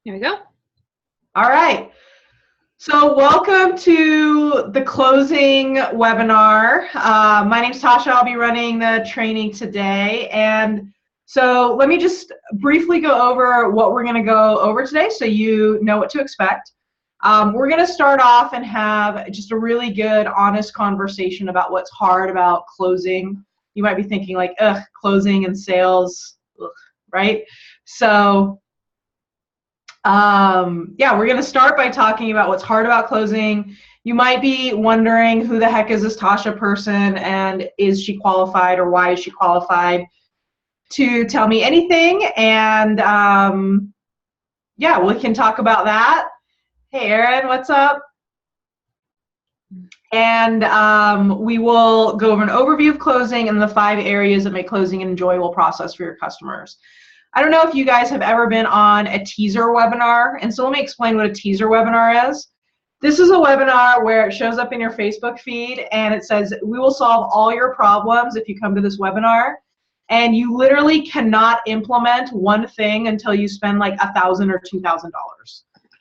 Here we go. All right. So welcome to the closing webinar. My name's Tasha. I'll be running the training today. And so let me just briefly go over what we're going to go over today so you know what to expect. We're going to start off and have just a really good, honest conversation about what's hard about closing. You might be thinking like, ugh, closing and sales, ugh, right? So yeah, we're going to start by talking about what's hard about closing. You might be wondering, who the heck is this Tasha person, and is she qualified, or why is she qualified to tell me anything? And yeah, we can talk about that. Hey, Arin, what's up? And we will go over an overview of closing and the 5 areas that make closing an enjoyable process for your customers. I don't know if you guys have ever been on a teaser webinar, and so let me explain what a teaser webinar is. This is a webinar where it shows up in your Facebook feed and it says, we will solve all your problems if you come to this webinar, and you literally cannot implement one thing until you spend like $1,000 or $2,000.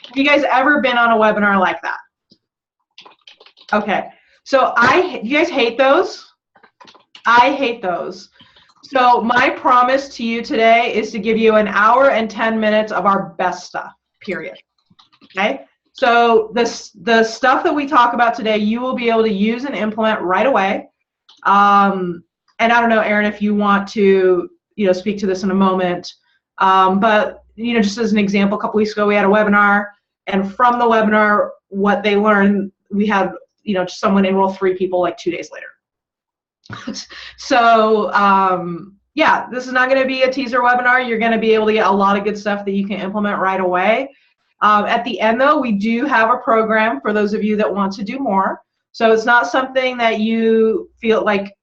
Have you guys ever been on a webinar like that? Okay, so you guys hate those? I hate those. So my promise to you today is to give you an hour and 10 minutes of our best stuff, period. Okay? So the stuff that we talk about today, you will be able to use and implement right away. And I don't know, Arin, if you want to, speak to this in a moment. But, just as an example, a couple weeks ago we had a webinar, and from the webinar, what they learned, we had, someone enroll 3 people like 2 days later. So yeah, this is not going to be a teaser webinar. You're going to be able to get a lot of good stuff that you can implement right away. At the end, though, we do have a program for those of you that want to do more. So it's not something that you feel like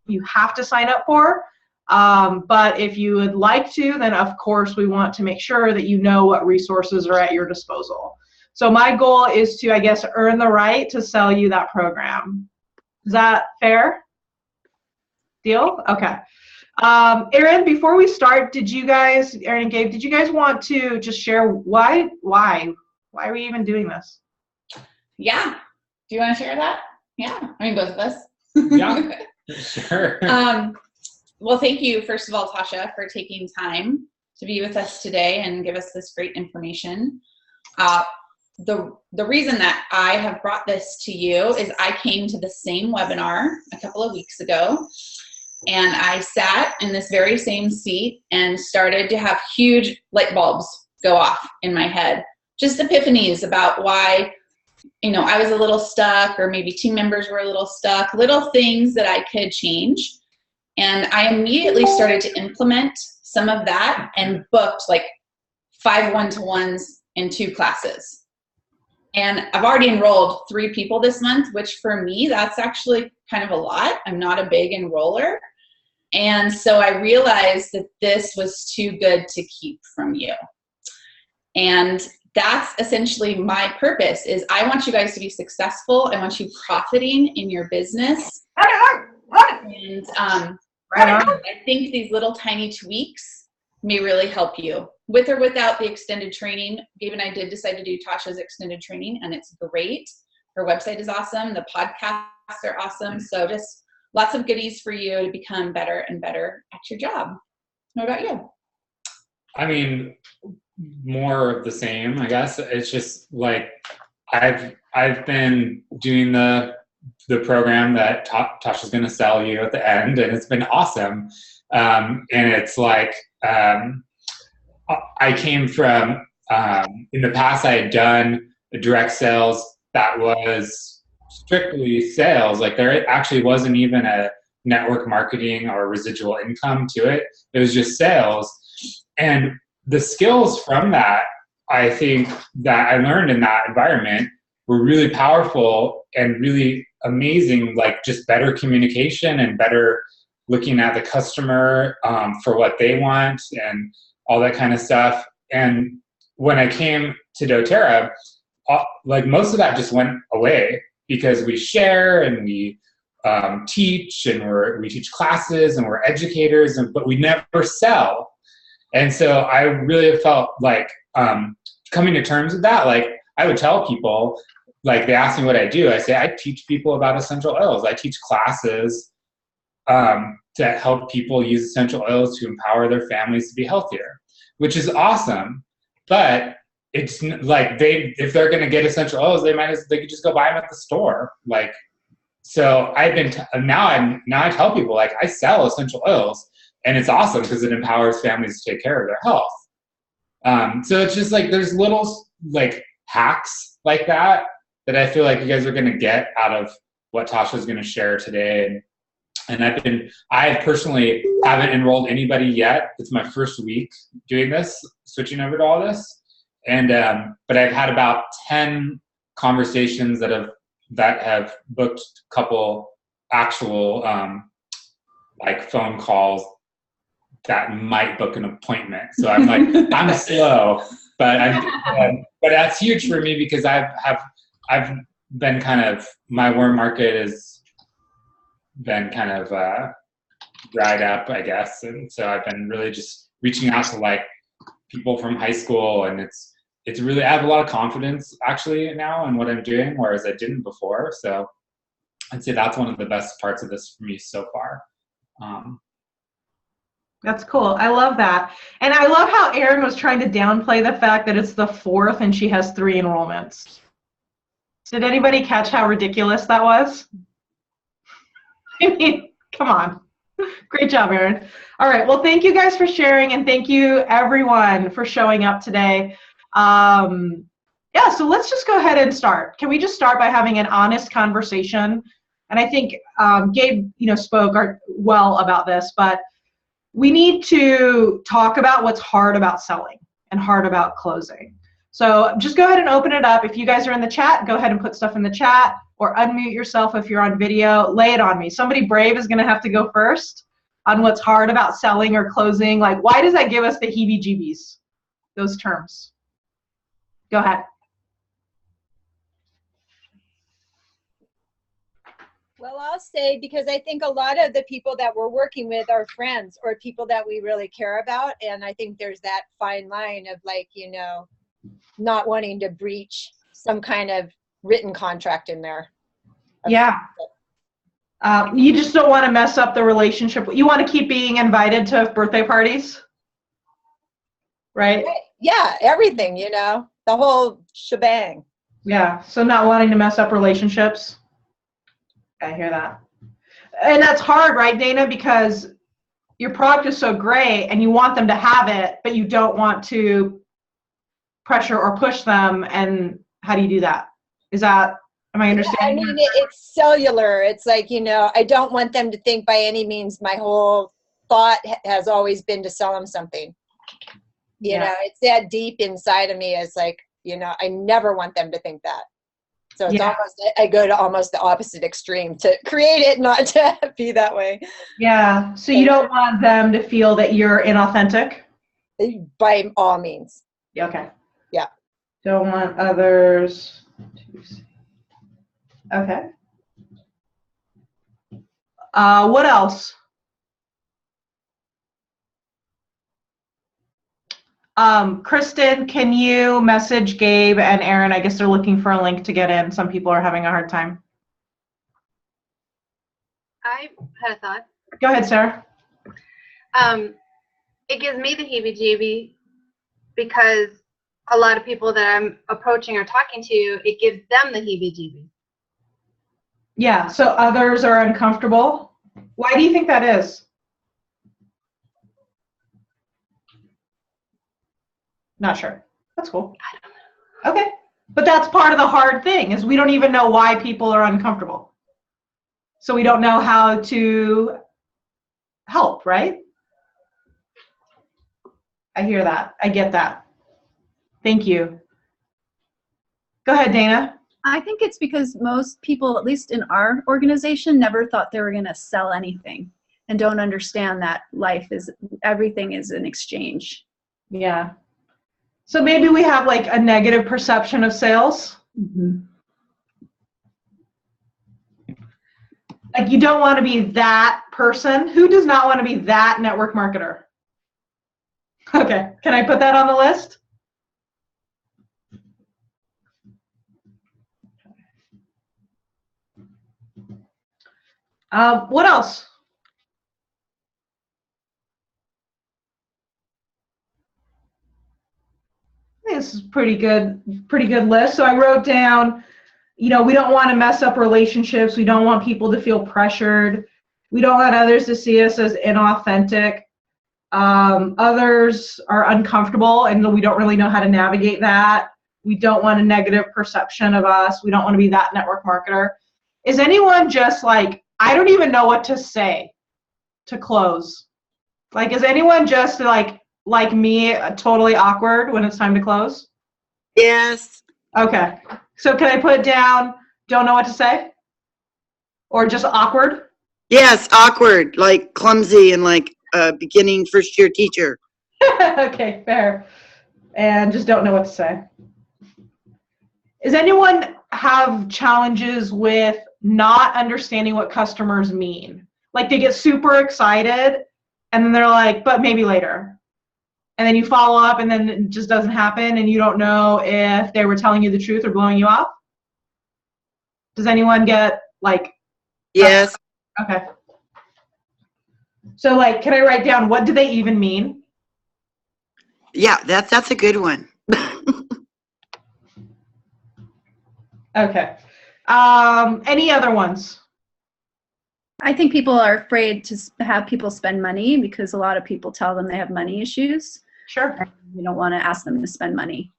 you have to sign up for. But if you would like to, then of course we want to make sure that you know what resources are at your disposal. So my goal is to, I guess, earn the right to sell you that program. Is that fair? Deal? Okay. Arin, before we start, Arin and Gabe, did you guys want to just share why are we even doing this? Yeah. Do you want to share that? Yeah. I mean, both of us. Yeah, sure. Well, thank you, first of all, Tasha, for taking time to be with us today and give us this great information. The reason that I have brought this to you is I came to the same webinar a couple of weeks ago, and I sat in this very same seat and started to have huge light bulbs go off in my head. Just epiphanies about why, I was a little stuck, or maybe team members were a little stuck, little things that I could change. And I immediately started to implement some of that and booked like 5 one-to-ones in 2 classes. And I've already enrolled 3 people this month, which for me, that's actually kind of a lot. I'm not a big enroller. And so I realized that this was too good to keep from you. And that's essentially my purpose, is I want you guys to be successful. I want you profiting in your business. And I think these little tiny tweaks may really help you. With or without the extended training, Gabe and I did decide to do Tasha's extended training, and it's great. Her website is awesome. The podcasts are awesome. So just lots of goodies for you to become better and better at your job. What about you? I mean, more of the same, I guess. It's just like I've been doing the program that Tasha's going to sell you at the end, and it's been awesome. And it's like I came from in the past, I had done direct sales that was strictly sales. Like there actually wasn't even a network marketing or residual income to it. It was just sales. And the skills from that, I think that I learned in that environment were really powerful and really amazing, like just better communication and better looking at the customer for what they want and all that kind of stuff. And when I came to doTERRA, like most of that just went away because we share and we teach and we teach classes and we're educators, but we never sell. And so I really felt like coming to terms with that, like I would tell people, like they ask me what I do. I say, I teach people about essential oils. I teach classes to help people use essential oils to empower their families to be healthier, which is awesome. But it's like if they're going to get essential oils, they could just go buy them at the store. Like, so I've been, now I tell people, like, I sell essential oils, and it's awesome because it empowers families to take care of their health. So it's just like, there's little like hacks like that I feel like you guys are going to get out of what Tasha's going to share today. And I personally haven't enrolled anybody yet. It's my first week doing this, switching over to all this. And, but I've had about 10 conversations that have booked a couple actual, like phone calls that might book an appointment. So I'm like, I'm slow, but but that's huge for me because I've been kind of, my warm market has been kind of dried up, I guess. And so I've been really just reaching out to like people from high school, and it's really, I have a lot of confidence actually now in what I'm doing, whereas I didn't before. So I'd say that's one of the best parts of this for me so far. That's cool. I love that. And I love how Arin was trying to downplay the fact that it's the 4th and she has 3 enrollments. Did anybody catch how ridiculous that was? I mean, come on. Great job, Arin. All right. Well, thank you guys for sharing, and thank you everyone for showing up today. Yeah, so let's just go ahead and start. Can we just start by having an honest conversation? And I think Gabe, spoke well about this, but we need to talk about what's hard about selling and hard about closing. So just go ahead and open it up. If you guys are in the chat, go ahead and put stuff in the chat, or unmute yourself if you're on video. Lay it on me. Somebody brave is going to have to go first on what's hard about selling or closing. Like, why does that give us the heebie-jeebies, those terms? Go ahead. Well, I'll say, because I think a lot of the people that we're working with are friends or people that we really care about. And I think there's that fine line of, like, not wanting to breach some kind of written contract in there. Yeah. You just don't want to mess up the relationship. You want to keep being invited to birthday parties, right? Yeah, everything, the whole shebang. Yeah, so not wanting to mess up relationships. I hear that. And that's hard, right, Dana? Because your product is so great and you want them to have it, but you don't want to pressure or push them. And how do you do that? Am I understanding? Yeah, I mean, it's cellular. It's like, I don't want them to think by any means my whole thought has always been to sell them something. It's that deep inside of me. It's like, I never want them to think that. So it's I go to almost the opposite extreme to create it, not to be that way. Yeah. So you don't want them to feel that you're inauthentic? By all means. Okay. Yeah. Don't want others to see. Okay. What else? Kristen, can you message Gabe and Arin? I guess they're looking for a link to get in. Some people are having a hard time. I had a thought. Go ahead, Sarah. It gives me the heebie-jeebie because a lot of people that I'm approaching or talking to, it gives them the heebie-jeebie. Yeah, so others are uncomfortable. Why do you think that is? Not sure. That's cool. Okay. But that's part of the hard thing, is we don't even know why people are uncomfortable. So we don't know how to help, right? I hear that. I get that. Thank you. Go ahead, Dana. I think it's because most people, at least in our organization, never thought they were going to sell anything and don't understand that everything is an exchange. Yeah. So maybe we have like a negative perception of sales. Mm-hmm. Like, you don't want to be that person. Who does not want to be that network marketer? Okay. Can I put that on the list? What else? I think this is pretty good list. So I wrote down, we don't want to mess up relationships. We don't want people to feel pressured. We don't want others to see us as inauthentic. Others are uncomfortable and we don't really know how to navigate that. We don't want a negative perception of us. We don't want to be that network marketer. Is anyone just like, I don't even know what to say to close? Like, is anyone just like me, totally awkward when it's time to close? Yes. Okay. So can I put down, don't know what to say? Or just awkward? Yes, awkward, like clumsy and like beginning first year teacher. Okay, fair. And just don't know what to say. Does anyone have challenges with not understanding what customers mean? Like they get super excited and then they're like, but maybe later. And then you follow up and then it just doesn't happen and you don't know if they were telling you the truth or blowing you off? Does anyone get like... Yes. Okay. So like, can I write down what do they even mean? Yeah, that's a good one. Okay. Any other ones? I think people are afraid to have people spend money because a lot of people tell them they have money issues. Sure. And you don't want to ask them to spend money.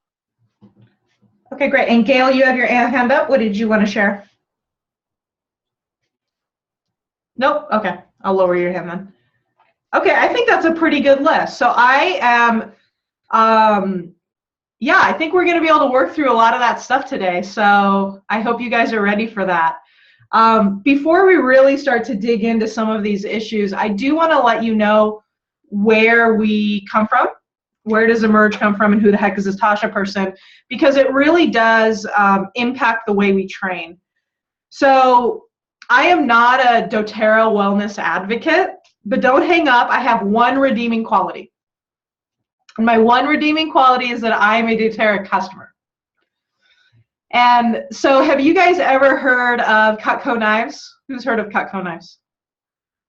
Okay, great. And Gail, you have your hand up. What did you want to share? Nope. Okay. I'll lower your hand then. Okay, I think that's a pretty good list. So I am, yeah, I think we're going to be able to work through a lot of that stuff today. So I hope you guys are ready for that. Before we really start to dig into some of these issues, I do want to let you know where we come from. Where does Emerge come from and who the heck is this Tasha person? Because it really does impact the way we train. So I am not a doTERRA wellness advocate, but don't hang up. I have one redeeming quality. And my one redeeming quality is that I am a doTERRA customer. And so have you guys ever heard of Cutco knives? Who's heard of Cutco knives?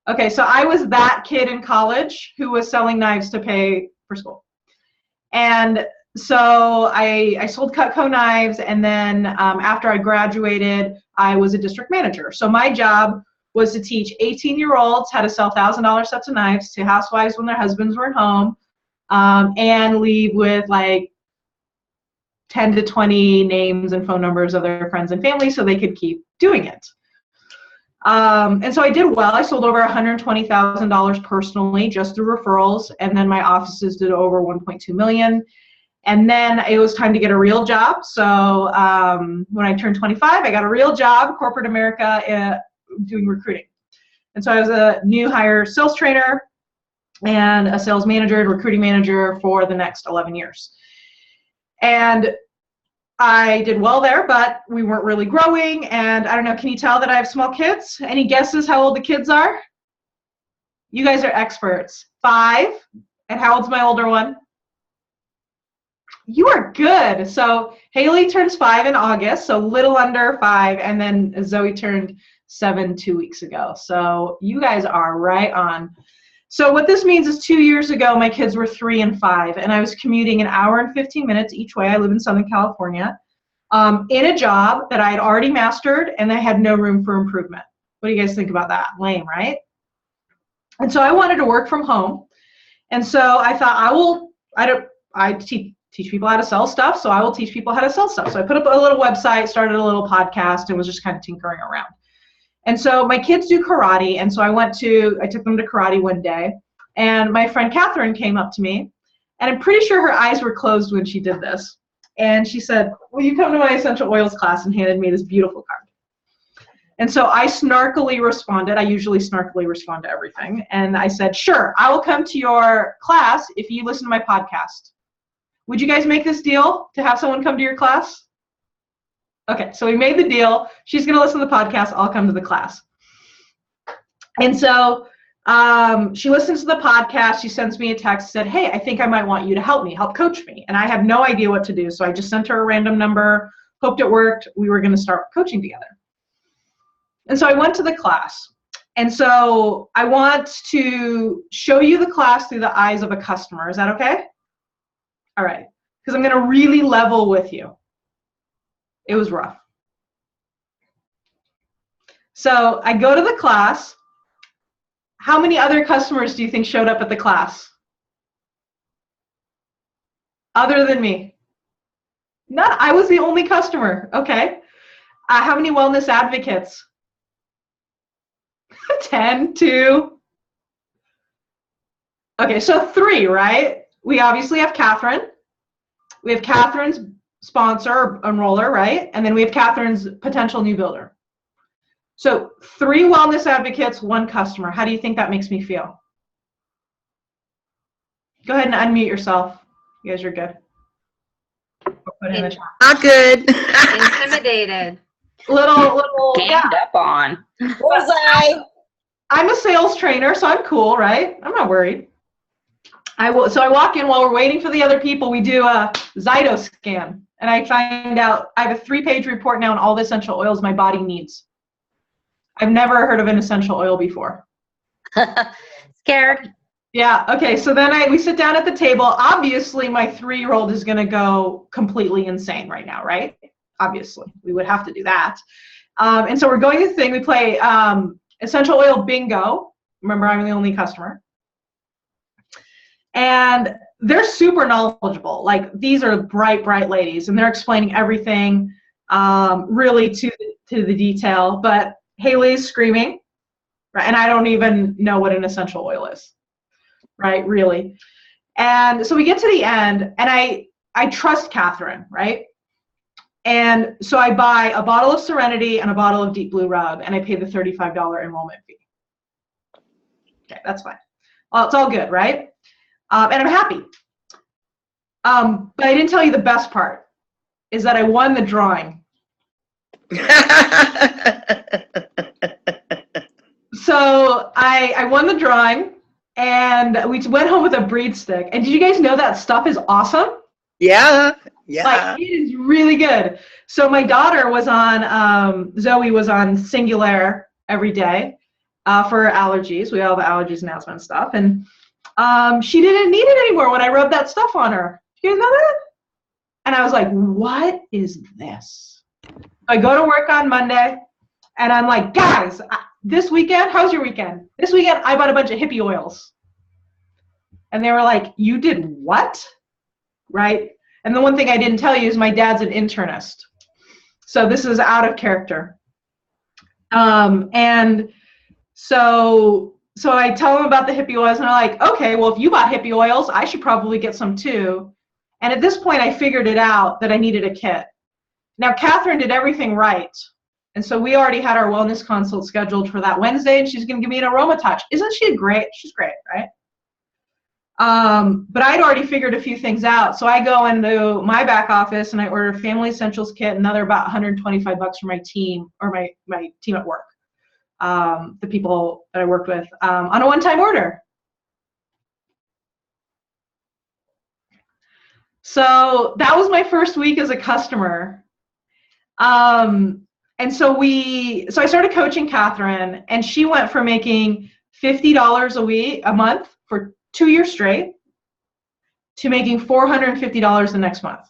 Okay, so I was that kid in college who was selling knives to pay for school. And so I sold Cutco knives, and then after I graduated, I was a district manager. So my job was to teach 18-year-olds how to sell $1,000 sets of knives to housewives when their husbands weren't home, and leave with like 10 to 20 names and phone numbers of their friends and family so they could keep doing it. And so I did well. I sold over $120,000 personally just through referrals, and then my offices did over $1.2 million. And then it was time to get a real job. So when I turned 25, I got a real job, corporate America, doing recruiting. And so I was a new hire sales trainer and a sales manager and recruiting manager for the next 11 years. And I did well there, but we weren't really growing. And I don't know, can you tell that I have small kids? Any guesses how old the kids are? You guys are experts. 5. And how old's my older one? You are good. So Haley turns 5 in August, so little under 5, and then Zoe turned 7 2 weeks ago. So you guys are right on. So what this means is 2 years ago, my kids were 3 and 5, and I was commuting 1 hour and 15 minutes each way. I live in Southern California, in a job that I had already mastered, and I had no room for improvement. What do you guys think about that? Lame, right? And so I wanted to work from home, and so I thought I teach people how to sell stuff, so I will teach people how to sell stuff. So I put up a little website, started a little podcast, and was just kind of tinkering around. And so my kids do karate, and so I took them to karate one day, and my friend Catherine came up to me, and I'm pretty sure her eyes were closed when she did this. And she said, "Will you come to my essential oils class?" and handed me this beautiful card. And so I snarkily responded. I usually snarkily respond to everything. And I said, "Sure, I will come to your class if you listen to my podcast. Would you guys make this deal to have someone come to your class?" Okay, so we made the deal. She's going to listen to the podcast. I'll come to the class. And so she listens to the podcast. She sends me a text, said, "Hey, I think I might want you to help coach me." And I had no idea what to do. So I just sent her a random number, hoped it worked. We were going to start coaching together. And so I went to the class. And so I want to show you the class through the eyes of a customer. Is that okay? All right. Because I'm going to really level with you. It was rough. So I go to the class. How many other customers do you think showed up at the class? Other than me? None. I was the only customer. Okay. How many wellness advocates? 10, 2. Okay, so 3, right? We obviously have Catherine. We have Catherine's sponsor or enroller, right? And then we have Catherine's potential new builder. So 3 wellness advocates, 1 customer. How do you think that makes me feel? Go ahead and unmute yourself. You guys are good. Put in the chat. Not good. Intimidated. Little, Ganged yeah. up on. Bullseye. I'm a sales trainer, so I'm cool, right? I'm not worried. So I walk in while we're waiting for the other people. We do a Zyto scan, and I find out I have a 3-page report now on all the essential oils my body needs. I've never heard of an essential oil before. Scared. Yeah. Okay. So then we sit down at the table. Obviously, my 3-year-old is going to go completely insane right now, right? Obviously, we would have to do that. And so we're going to the thing. We play essential oil bingo. Remember, I'm the only customer. And they're super knowledgeable. Like, these are bright ladies, and they're explaining everything really to the detail. But Haley's screaming, right? And I don't even know what an essential oil is, right? Really. And so we get to the end, and I trust Catherine, right? And so I buy a bottle of Serenity and a bottle of Deep Blue Rub, and I pay the $35 enrollment fee. Okay, that's fine. Well, it's all good, right? And I'm happy. But I didn't tell you the best part, is that I won the drawing. So I won the drawing, and we went home with a breed stick. And did you guys know that stuff is awesome? Yeah. Like, it is really good. So my daughter was on, Zoe was on Singular every day for allergies. We all have allergies and asthma and stuff. And she didn't need it anymore when I rubbed that stuff on her. You guys know that? And I was like, what is this? I go to work on Monday, and I'm like, guys, this weekend, how's your weekend? This weekend, I bought a bunch of hippie oils. And they were like, you did what? Right? And the one thing I didn't tell you is my dad's an internist. So this is out of character. And so I tell them about the hippie oils, and they're like, okay, well, if you bought hippie oils, I should probably get some too. And at this point, I figured it out that I needed a kit. Now, Catherine did everything right. And so we already had our wellness consult scheduled for that Wednesday, and she's going to give me an aroma touch. Isn't she great? She's great, right? But I'd already figured a few things out. So I go into my back office, and I order a Family Essentials kit, another about $125 for my team, or my team at work, the people that I worked with, on a one-time order. So that was my first week as a customer. And so I started coaching Catherine, and she went from making $50 a month for 2 years straight to making $450 the next month.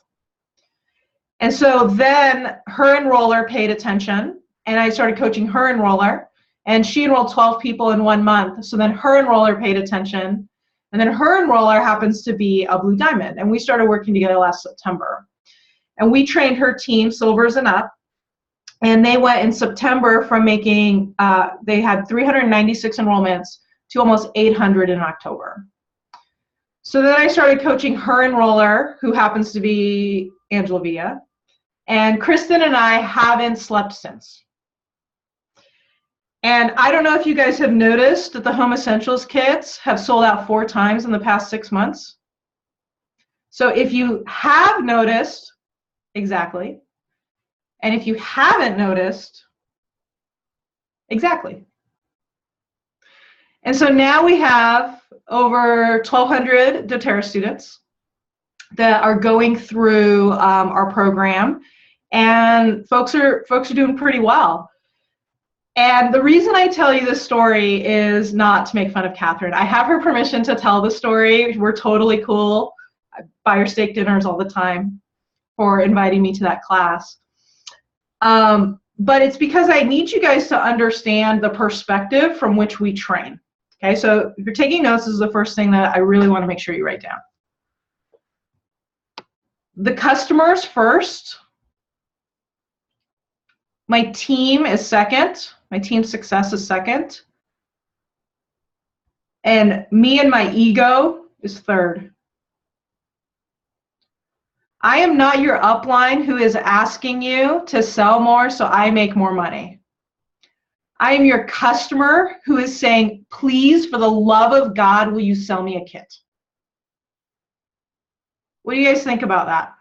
And so then her enroller paid attention, and I started coaching her enroller, and she enrolled 12 people in 1 month. So then her enroller paid attention, and then her enroller happens to be a Blue Diamond, and we started working together last September. And we trained her team, Silvers and up, and they went in September from making, they had 396 enrollments to almost 800 in October. So then I started coaching her enroller, who happens to be Angela Villa, and Kristen and I haven't slept since. And I don't know if you guys have noticed that the Home Essentials kits have sold out 4 times in the past 6 months. So if you have noticed, exactly. And if you haven't noticed, exactly. And so now we have over 1,200 doTERRA students that are going through our program, and folks are doing pretty well. And the reason I tell you this story is not to make fun of Catherine. I have her permission to tell the story. We're totally cool. I buy her steak dinners all the time for inviting me to that class. But it's because I need you guys to understand the perspective from which we train. Okay, so if you're taking notes, this is the first thing that I really want to make sure you write down. The customer's first. My team is second. My team's success is second. And me and my ego is third. I am not your upline who is asking you to sell more so I make more money. I am your customer who is saying, please, for the love of God, will you sell me a kit? What do you guys think about that?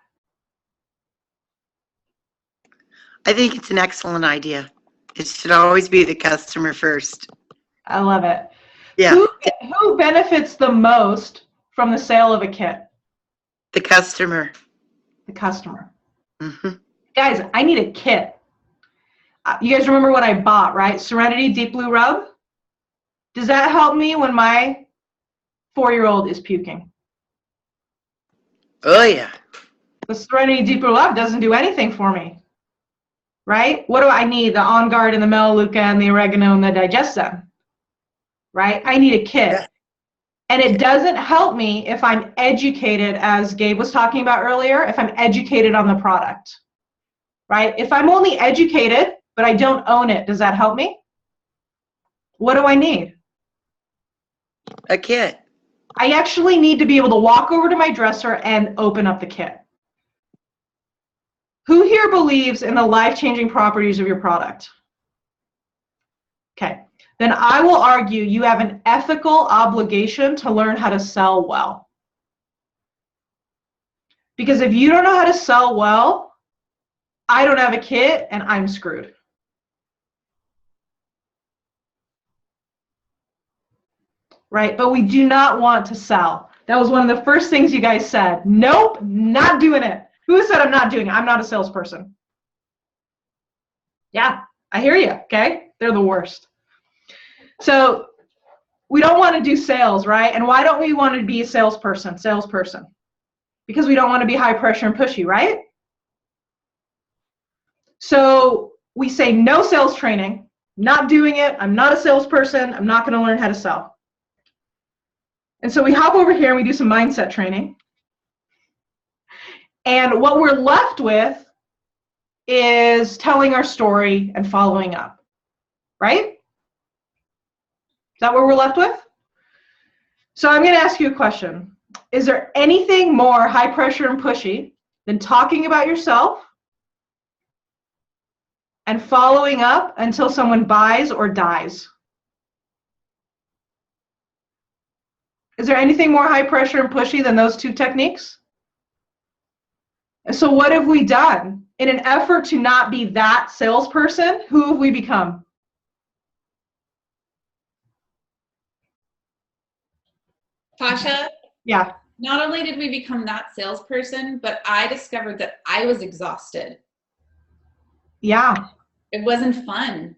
I think it's an excellent idea. It should always be the customer first. I love it. Yeah. Who benefits the most from the sale of a kit? The customer. The customer. Mm-hmm. Guys, I need a kit. You guys remember what I bought, right? Serenity Deep Blue Rub. Does that help me when my 4-year-old is puking? Oh, yeah. The Serenity Deep Blue Rub doesn't do anything for me, right? What do I need? The On Guard and the Melaleuca and the oregano and the Digestem, right? I need a kit. Yeah. And it doesn't help me if I'm educated, as Gabe was talking about earlier, if I'm educated on the product, right? If I'm only educated, but I don't own it, does that help me? What do I need? A kit. I actually need to be able to walk over to my dresser and open up the kit. Who here believes in the life-changing properties of your product? Okay. Then I will argue you have an ethical obligation to learn how to sell well. Because if you don't know how to sell well, I don't have a kit and I'm screwed. Right? But we do not want to sell. That was one of the first things you guys said. Nope, not doing it. Who said I'm not doing it? I'm not a salesperson. Yeah, I hear you, okay? They're the worst. So we don't want to do sales, right? And why don't we want to be a salesperson? Because we don't want to be high pressure and pushy, right? So we say no sales training, not doing it. I'm not a salesperson. I'm not going to learn how to sell. And so we hop over here and we do some mindset training. And what we're left with is telling our story and following up, right? Is that what we're left with? So I'm going to ask you a question. Is there anything more high pressure and pushy than talking about yourself and following up until someone buys or dies? Is there anything more high pressure and pushy than those two techniques? So what have we done? In an effort to not be that salesperson, who have we become? Tasha? Yeah. Not only did we become that salesperson, but I discovered that I was exhausted. Yeah. It wasn't fun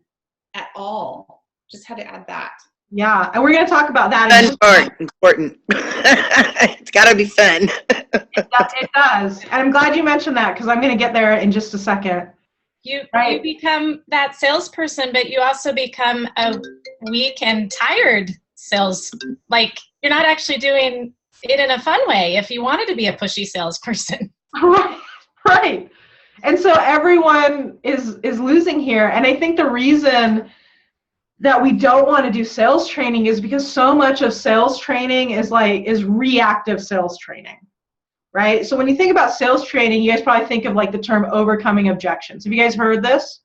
at all. Just had to add that. Yeah, and we're going to talk about that. Fun part, important. It's got to be fun. It does. And I'm glad you mentioned that because I'm going to get there in just a second. You become that salesperson, but you also become a weak and tired sales. Like, you're not actually doing it in a fun way if you wanted to be a pushy salesperson. Right. And so everyone is losing here. And I think the reason that we don't want to do sales training is because so much of sales training is reactive sales training, right? So when you think about sales training, you guys probably think of like the term overcoming objections. Have you guys heard this?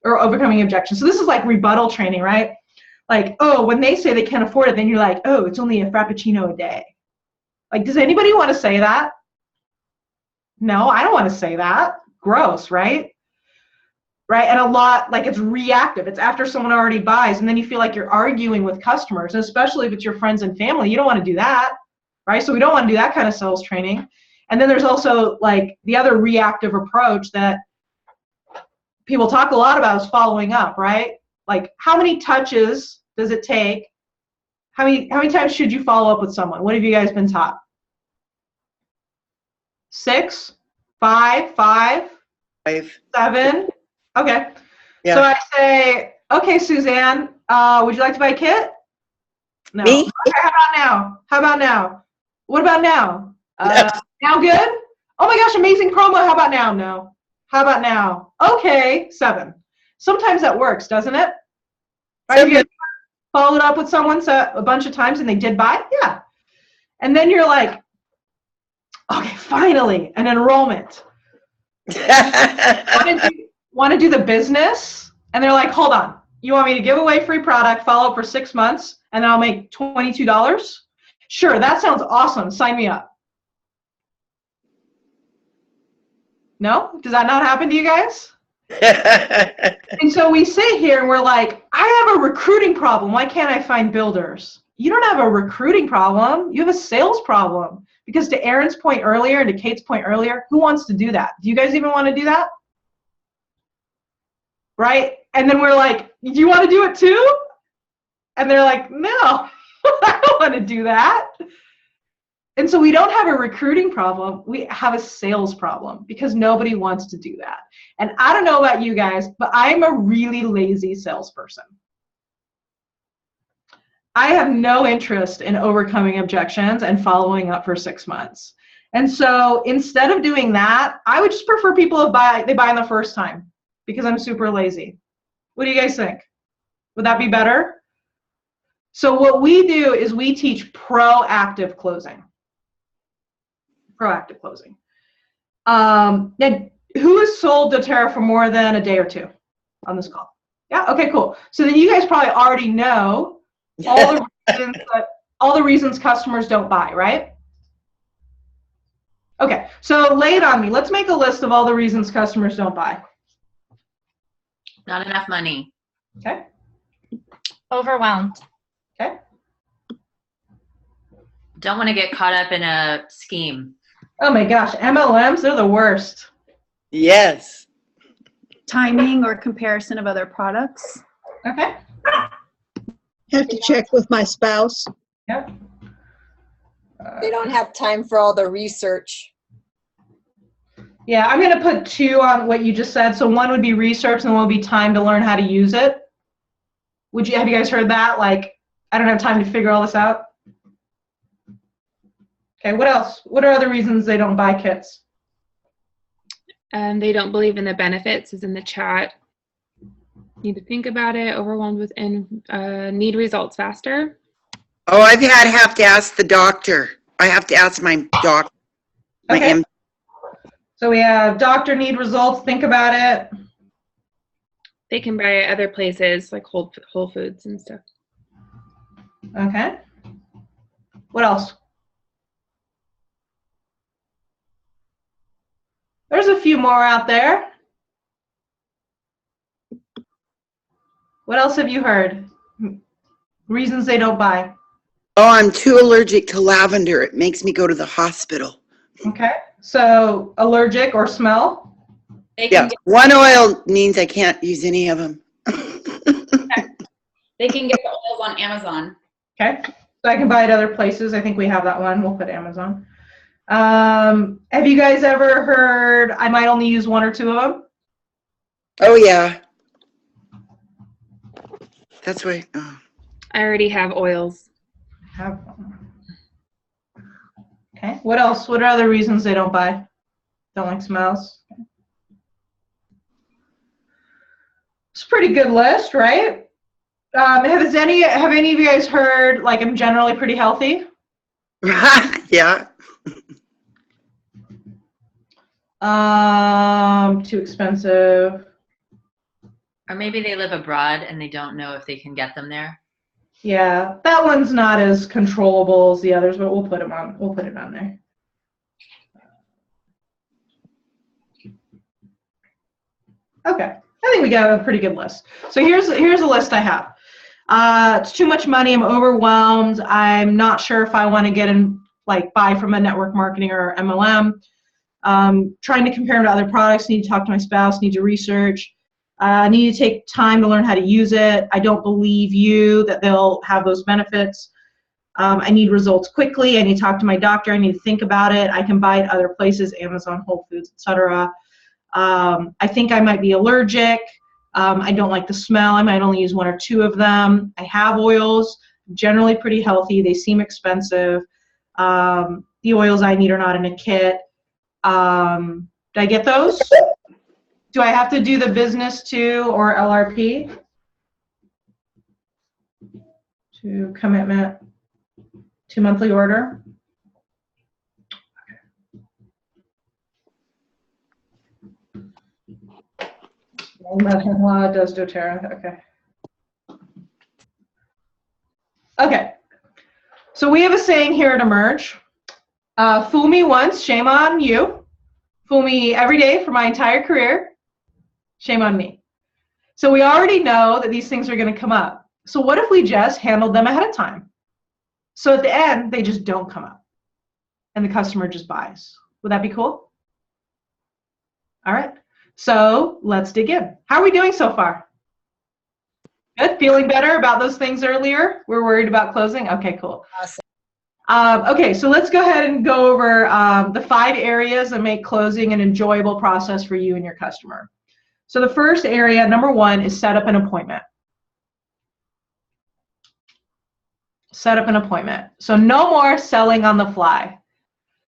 Or overcoming objections. So this is like rebuttal training, right? Like, oh, when they say they can't afford it, then you're like, oh, it's only a Frappuccino a day. Like, does anybody want to say that? No, I don't want to say that. Gross, right? Right? And a lot, like, it's reactive. It's after someone already buys, and then you feel like you're arguing with customers, and especially if it's your friends and family, you don't want to do that, right? So we don't want to do that kind of sales training. And then there's also, like, the other reactive approach that people talk a lot about is following up, right? Like, how many touches does it take? How many times should you follow up with someone? What have you guys been taught? 6, 5, 5, 7. Okay. Yeah. So I say, okay, Suzanne, would you like to buy a kit? No. Me? Okay, how about now? How about now? What about now? Now good? Oh my gosh, amazing promo. How about now? No. How about now? Okay, 7. Sometimes that works, doesn't it? Right? Have you guys followed up with someone a bunch of times and they did buy? Yeah. And then you're like, okay, finally, an enrollment. Want to do the business? And they're like, hold on. You want me to give away free product, follow up for 6 months, and then I'll make $22? Sure, that sounds awesome. Sign me up. No? Does that not happen to you guys? And so we sit here and we're like, I have a recruiting problem. Why can't I find builders? You don't have a recruiting problem. You have a sales problem. Because to Erin's point earlier and to Kate's point earlier, who wants to do that? Do you guys even want to do that? Right? And then we're like, do you want to do it too? And they're like, no, I don't want to do that. And so we don't have a recruiting problem. We have a sales problem because nobody wants to do that. And I don't know about you guys, but I'm a really lazy salesperson. I have no interest in overcoming objections and following up for 6 months. And so instead of doing that, I would just prefer people to buy in the first time because I'm super lazy. What do you guys think? Would that be better? So what we do is we teach proactive closing. Proactive closing. Now, who has sold doTERRA for more than a day or 2 on this call? Yeah, okay, cool. So then you guys probably already know all the reasons customers don't buy, right? Okay, so lay it on me. Let's make a list of all the reasons customers don't buy. Not enough money. Okay. Overwhelmed. Okay. Don't want to get caught up in a scheme. Oh my gosh, MLMs, they're the worst. Yes. Timing or comparison of other products. Okay. Have to check with my spouse. Yep. They don't have time for all the research. Yeah, I'm going to put 2 on what you just said. So 1 would be research and 1 would be time to learn how to use it. Have you guys heard that? Like, I don't have time to figure all this out. Okay, what else? What are other reasons they don't buy kits? They don't believe in the benefits, is in the chat. Need to think about it, overwhelmed with need results faster. Oh, I have to ask the doctor. I have to ask my doctor. Okay. So we have doctor need results, think about it. They can buy at other places like Whole Foods and stuff. Okay. What else? There's a few more out there. What else have you heard? Reasons they don't buy. Oh, I'm too allergic to lavender. It makes me go to the hospital. Okay. So allergic or smell? Yeah. One oil means I can't use any of them. They can get the oils on Amazon. Okay. So I can buy it other places. I think we have that one. We'll put Amazon. Have you guys ever heard I might only use 1 or 2 of them? Oh, yeah. That's right. Oh. I already have oils. Okay. What else? What are other reasons they don't buy? Don't like smells. It's a pretty good list, right? Have any of you guys heard like I'm generally pretty healthy? Yeah. Too expensive. Or maybe they live abroad and they don't know if they can get them there. Yeah, that one's not as controllable as the others, but we'll put them on. We'll put it on there. Okay, I think we got a pretty good list. So here's a list I have. It's too much money. I'm overwhelmed. I'm not sure if I want to get in, like, buy from a network marketing or MLM. Trying to compare them to other products. Need to talk to my spouse. Need to research. I need to take time to learn how to use it. I don't believe you that they'll have those benefits. I need results quickly. I need to talk to my doctor. I need to think about it. I can buy it other places, Amazon, Whole Foods, etc. I think I might be allergic. I don't like the smell. I might only use 1 or 2 of them. I have oils, generally pretty healthy. They seem expensive. The oils I need are not in a kit. Did I get those? Do I have to do the business to or LRP? To commitment to monthly order? Mother-in-law does doTERRA. Okay. Okay. So we have a saying here at Emerge. Fool me once, shame on you. Fool me every day for my entire career, shame on me. So we already know that these things are going to come up. So what if we just handled them ahead of time? So at the end, they just don't come up and the customer just buys. Would that be cool? All right. So let's dig in. How are we doing so far? Good? Feeling better about those things earlier? We're worried about closing? Okay, cool. Awesome. Okay, so let's go ahead and go over the 5 areas that make closing an enjoyable process for you and your customer. So the first area, number 1, is set up an appointment. Set up an appointment. So no more selling on the fly.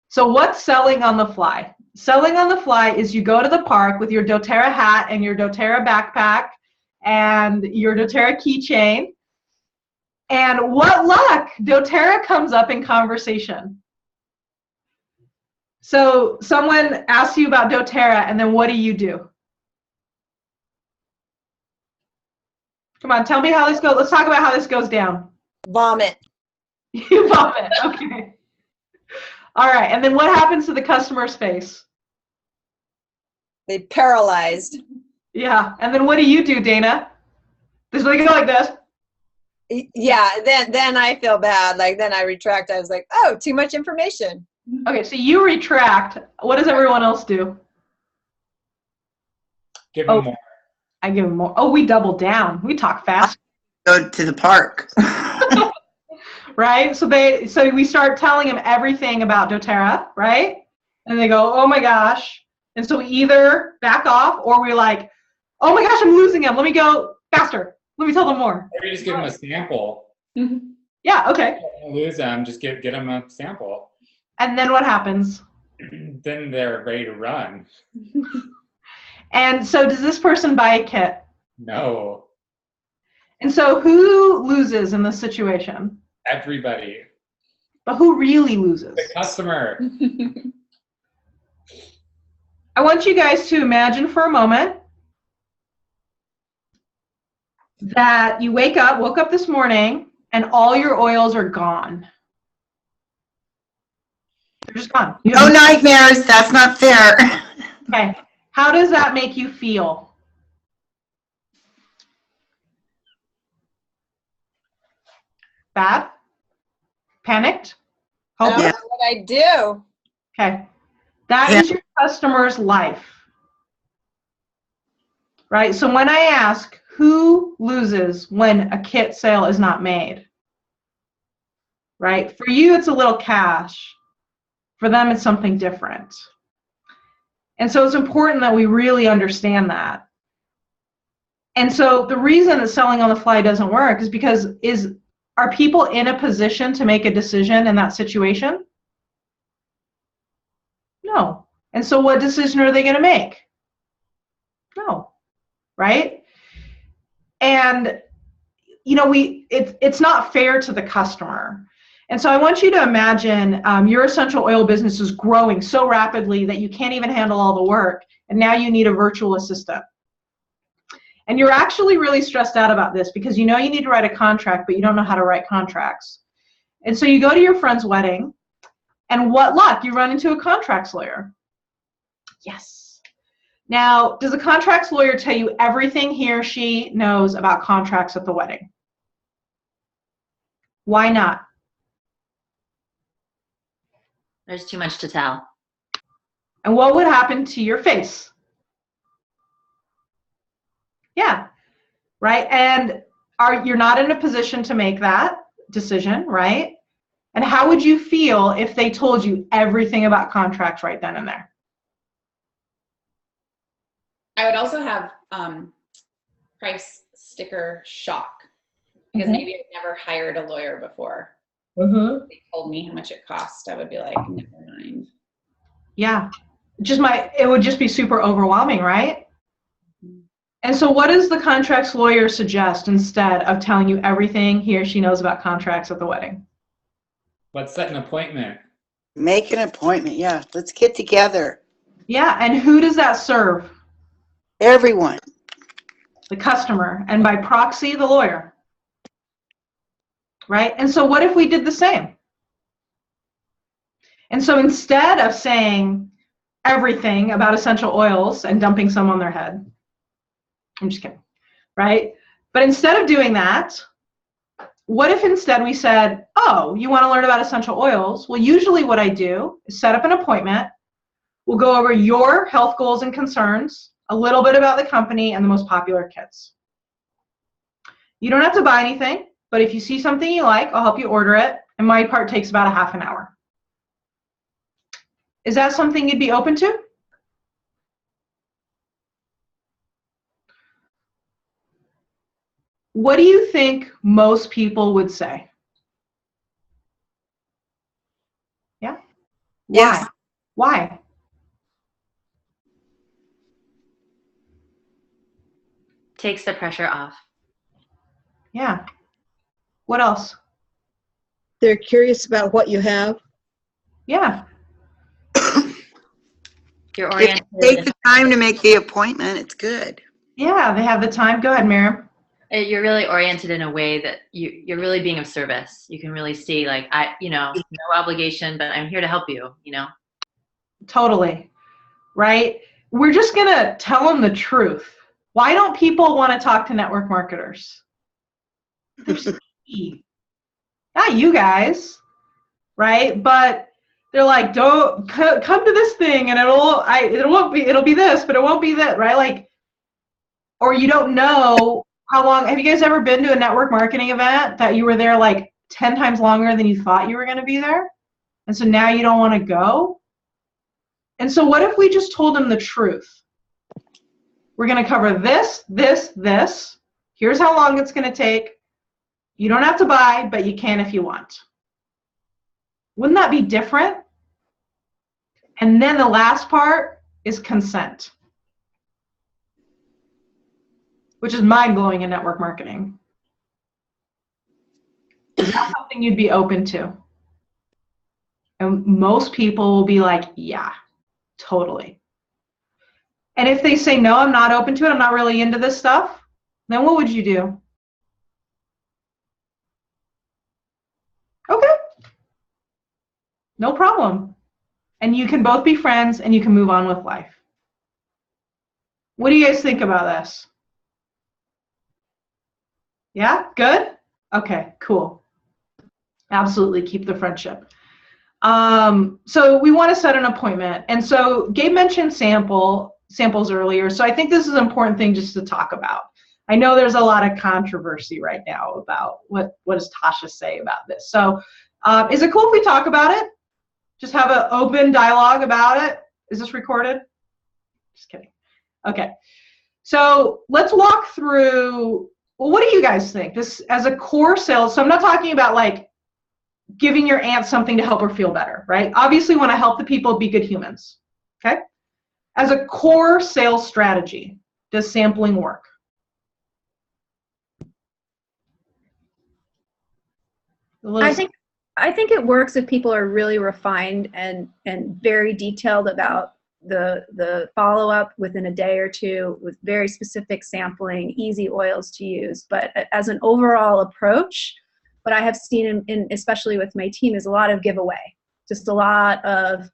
So what's selling on the fly? Selling on the fly is you go to the park with your doTERRA hat and your doTERRA backpack and your doTERRA keychain. And what luck, doTERRA comes up in conversation. So someone asks you about doTERRA, and then what do? Come on, tell me how this goes. Let's talk about how this goes down. Vomit. You vomit, okay. All right, and then what happens to the customer's face? They paralyzed. Yeah, and then what do, Dana? Does they go like this? Yeah, then I feel bad. Like, then I retract. I was like, oh, too much information. Okay, so you retract. What does everyone else do? Give them more. I give them more. Oh, we double down. We talk fast. Go to the park. Right? So we start telling them everything about doTERRA, right? And they go, oh my gosh. And so we either back off or we're like, oh my gosh, I'm losing them. Let me go faster. Let me tell them more. Maybe just give them a sample. Yeah, okay. Don't lose them, just get them a sample. And then what happens? Then they're ready to run. And so does this person buy a kit? No. And so who loses in this situation? Everybody. But who really loses? The customer. I want you guys to imagine for a moment that you woke up this morning, and all your oils are gone. They're just gone. No nightmares. That's not fair. Okay. How does that make you feel? Bad? Panicked? I don't Yeah. know what I do. Okay. That is your customer's life. Right? So when I ask, who loses when a kit sale is not made? Right? For you, it's a little cash. For them, it's something different. And so it's important that we really understand that. And so the reason that selling on the fly doesn't work is because are people in a position to make a decision in that situation? No. And so what decision are they going to make? No. Right? And it's not fair to the customer. And so I want you to imagine your essential oil business is growing so rapidly that you can't even handle all the work, and now you need a virtual assistant. And you're actually really stressed out about this because you know you need to write a contract, but you don't know how to write contracts. And so you go to your friend's wedding, and what luck, you run into a contracts lawyer. Yes. Now, does a contracts lawyer tell you everything he or she knows about contracts at the wedding? Why not? There's too much to tell. And what would happen to your face? Yeah, right? And you're not in a position to make that decision, right? And how would you feel if they told you everything about contracts right then and there? I would also have price sticker shock, because maybe I've never hired a lawyer before. If they told me how much it cost, I would be like, never mind. Yeah, it would just be super overwhelming, right? And so what does the contracts lawyer suggest instead of telling you everything he or she knows about contracts at the wedding? Let's set an appointment. Make an appointment. Yeah, let's get together. Yeah, and who does that serve? Everyone. The customer, and by proxy, the lawyer. Right? And so what if we did the same? And so instead of saying everything about essential oils and dumping some on their head, I'm just kidding, right? But instead of doing that, what if instead we said, oh, you want to learn about essential oils? Well, usually what I do is set up an appointment. We'll go over your health goals and concerns, a little bit about the company, and the most popular kits. You don't have to buy anything, but if you see something you like, I'll help you order it, and my part takes about a half an hour. Is that something you'd be open to? What do you think most people would say? Yeah? Why? Yes. Why? Takes the pressure off. Yeah. What else? They're curious about what you have. Yeah. You're If oriented. you take the time to make the appointment, it's good. Yeah, they have the time. Go ahead, Miriam. You're really oriented in a way that you're really being of service. You can really see, like, no obligation, but I'm here to help you, Totally. Right? We're just going to tell them the truth. Why don't people want to talk to network marketers? They're sneaky. Not you guys, right? But they're like, don't come to this thing and it'll be this, but it won't be that, right? Like, or you don't know how long. Have you guys ever been to a network marketing event that you were there like 10 times longer than you thought you were going to be there? And so now you don't want to go? And so what if we just told them the truth? We're going to cover this, this, this. Here's how long it's going to take. You don't have to buy, but you can if you want. Wouldn't that be different? And then the last part is consent, which is mind-blowing in network marketing. Is that something you'd be open to? And most people will be like, yeah, totally. And if they say, no, I'm not open to it, I'm not really into this stuff, then what would you do? Okay. No problem. And you can both be friends and you can move on with life. What do you guys think about this? Yeah, good? Okay, cool. Absolutely, keep the friendship. So we want to set an appointment. And so Gabe mentioned samples earlier. So I think this is an important thing just to talk about. I know there's a lot of controversy right now about what does Tasha say about this. So is it cool if we talk about it? Just have an open dialogue about it. Is this recorded? Just kidding. Okay. So let's walk through, well, what do you guys think? This as a core sales, so I'm not talking about like giving your aunt something to help her feel better, right? Obviously, want to help the people be good humans, okay? As a core sales strategy, does sampling work? I think it works if people are really refined and very detailed about the follow-up within a day or two with very specific sampling, easy oils to use. But as an overall approach, what I have seen, especially with my team, is a lot of giveaway. Just a lot of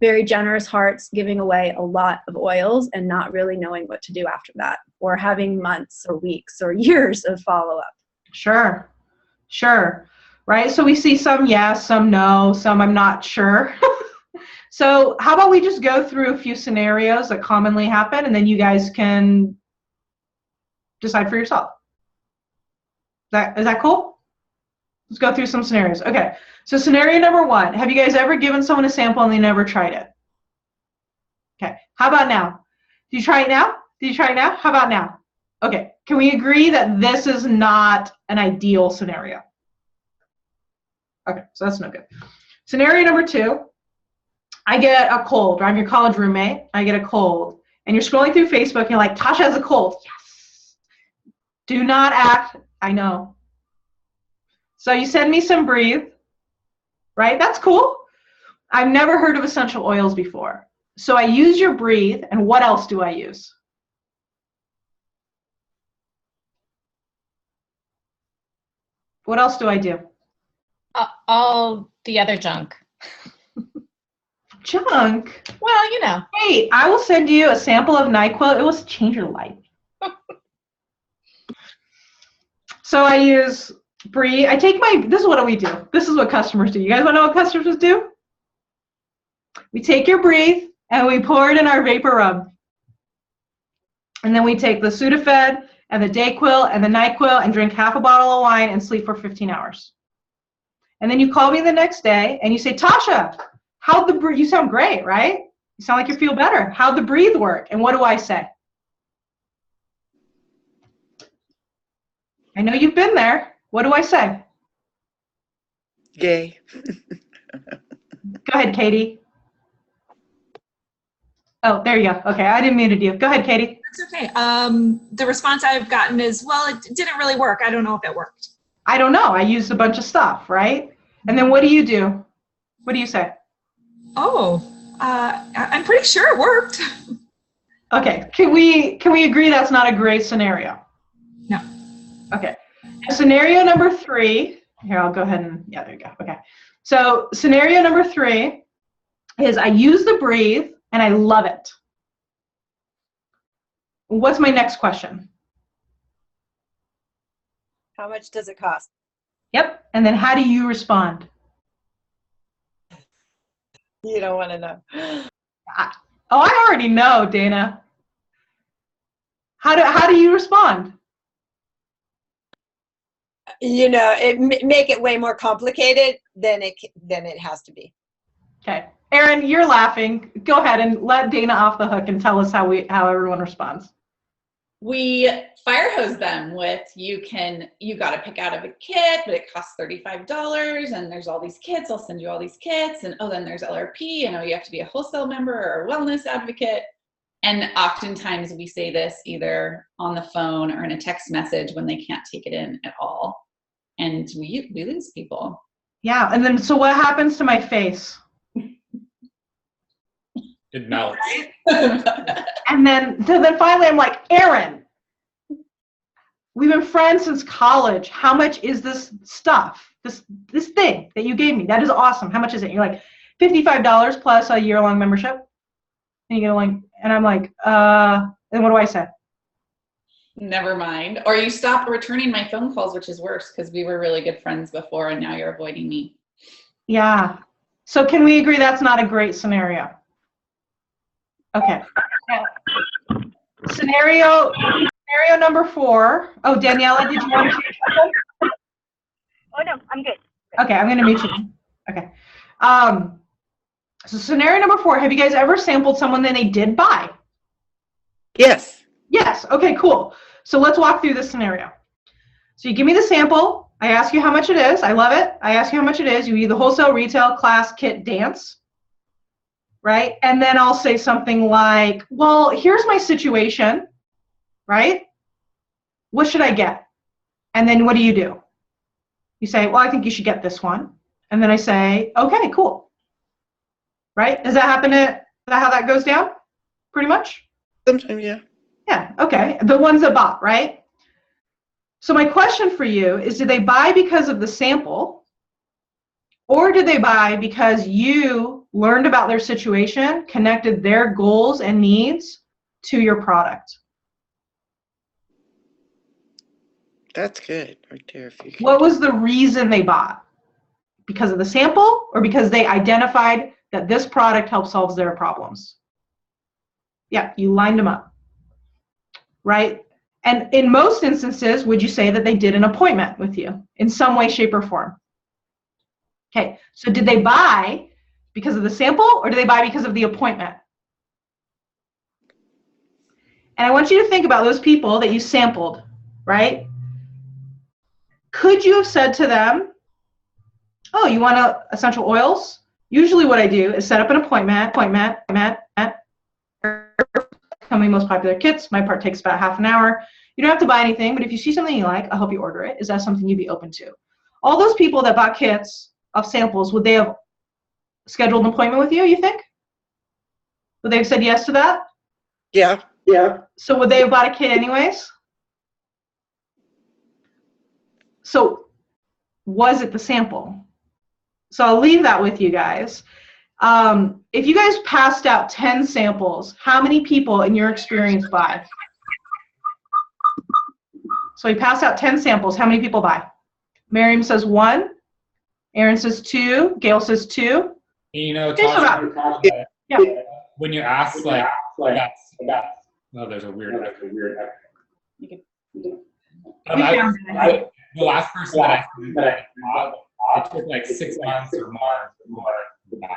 very generous hearts giving away a lot of oils and not really knowing what to do after that, or having months or weeks or years of follow-up. Sure. Right? So we see some yes, some no, some I'm not sure. So how about we just go through a few scenarios that commonly happen, and then you guys can decide for yourself. Is that cool? Let's go through some scenarios. Okay, so scenario number 1, have you guys ever given someone a sample and they never tried it? Okay, how about now? Do you try it now? Do you try it now? How about now? Okay, can we agree that this is not an ideal scenario? Okay, so that's no good. Scenario number 2, I get a cold, or I'm your college roommate, I get a cold, and you're scrolling through Facebook and you're like, Tasha has a cold. Yes. Do not act, I know. So you send me some Breathe, right? That's cool. I've never heard of essential oils before. So I use your Breathe, and what else do I use? What else do I do? All the other junk. Junk? Well, you know. Hey, I will send you a sample of NyQuil. It will change your life. So I use Bree. I take this is what we do. This is what customers do. You guys want to know what customers do? We take your Breathe and we pour it in our vapor rub. And then we take the Sudafed and the Dayquil and the NyQuil and drink half a bottle of wine and sleep for 15 hours. And then you call me the next day and you say, Tasha, how'd the Breathe, you sound great, right? You sound like you feel better. How'd the Breathe work? And what do I say? I know you've been there. What do I say? Gay. Go ahead, Katie. Oh, there you go. Okay, I didn't mute you. Go ahead, Katie. That's okay. The response I've gotten is, well, it didn't really work. I don't know if it worked. I don't know. I used a bunch of stuff, right? And then what do you do? What do you say? Oh, I'm pretty sure it worked. Okay, can we agree that's not a great scenario? No. Okay. Scenario number 3. Here, I'll go ahead and, yeah, there you go. Okay. So scenario number 3 is I use the Breathe and I love it. What's my next question? How much does it cost? Yep. And then how do you respond? You don't want to know. I already know, Dana. How do you respond? You know, make it way more complicated than it has to be. Okay. Arin, you're laughing. Go ahead and let Dana off the hook and tell us how everyone responds. We fire hose them with, you got to pick out of a kit, but it costs $35, and there's all these kits. I'll send you all these kits, and then there's LRP, and you have to be a wholesale member or a wellness advocate. And oftentimes we say this either on the phone or in a text message when they can't take it in at all, and we lose people. Yeah, and then so what happens to my face? It melts. And then finally I'm like, Arin, we've been friends since college. How much is this stuff? This thing that you gave me? That is awesome. How much is it? You're like, $55 plus a year-long membership. And you get and I'm like, and what do I say? Never mind. Or you stop returning my phone calls, which is worse because we were really good friends before and now you're avoiding me. Yeah. So can we agree that's not a great scenario? Okay. Scenario number 4. Oh, Daniela, did you want to change something? Oh, no, I'm good. Okay, I'm going to mute you. Okay. So scenario number 4, have you guys ever sampled someone that they did buy? Yes. Yes. Okay, cool. So let's walk through this scenario. So you give me the sample. I ask you how much it is. I love it. I ask you how much it is. You either wholesale, retail, class, kit, dance. Right? And then I'll say something like, well, here's my situation. Right? What should I get? And then what do? You say, well, I think you should get this one. And then I say, okay, cool. Right? Does that happen? Is that how that goes down? Pretty much? Sometimes, yeah. Yeah, okay. The ones that bought, right? So my question for you is, did they buy because of the sample? Or did they buy because you learned about their situation, connected their goals and needs to your product? That's good right there. What was the reason they bought? Because of the sample or because they identified that this product helps solve their problems? Yeah, you lined them up. Right? And in most instances, would you say that they did an appointment with you in some way, shape, or form? Okay, so did they buy because of the sample, or did they buy because of the appointment? And I want you to think about those people that you sampled, right? Could you have said to them, oh, you want essential oils? Usually what I do is set up an appointment, coming most popular kits. My part takes about half an hour. You don't have to buy anything, but if you see something you like, I'll help you order it. Is that something you'd be open to? All those people that bought kits of samples, would they have scheduled an appointment with you, you think? Would they have said yes to that? Yeah. So would they have bought a kit anyways? So was it the sample? So I'll leave that with you guys. If you guys passed out 10 samples, how many people in your experience buy? So we passed out 10 samples. How many people buy? Miriam says 1. Arin says 2. Gail says 2. You know, Okay, Tasha, yeah. when you ask like oh, there's a weird echo. The last person that I thought, it took like 6 months or more to buy.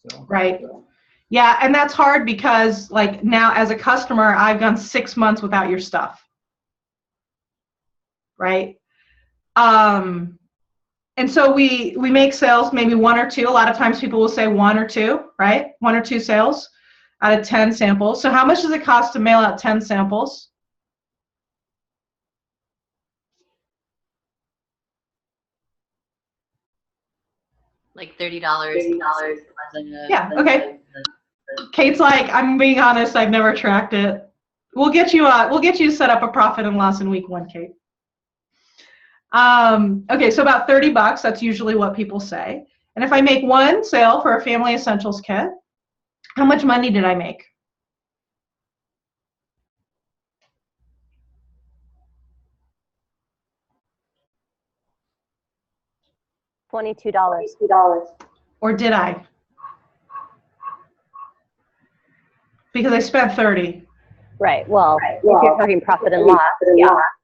So. Right. Yeah, and that's hard because like now as a customer, I've gone 6 months without your stuff. Right. And so we make sales, maybe 1 or 2. A lot of times people will say 1 or 2, right? 1 or 2 sales out of 10 samples. So how much does it cost to mail out 10 samples? Like $30. Yeah, okay. Kate's like, I'm being honest, I've never tracked it. We'll get you set up a profit and loss in week 1, Kate. Okay, so about $30, that's usually what people say. And if I make 1 sale for a family essentials kit, how much money did I make? $22. Or did I? Because I spent 30. Right. Well, if you're talking profit and loss,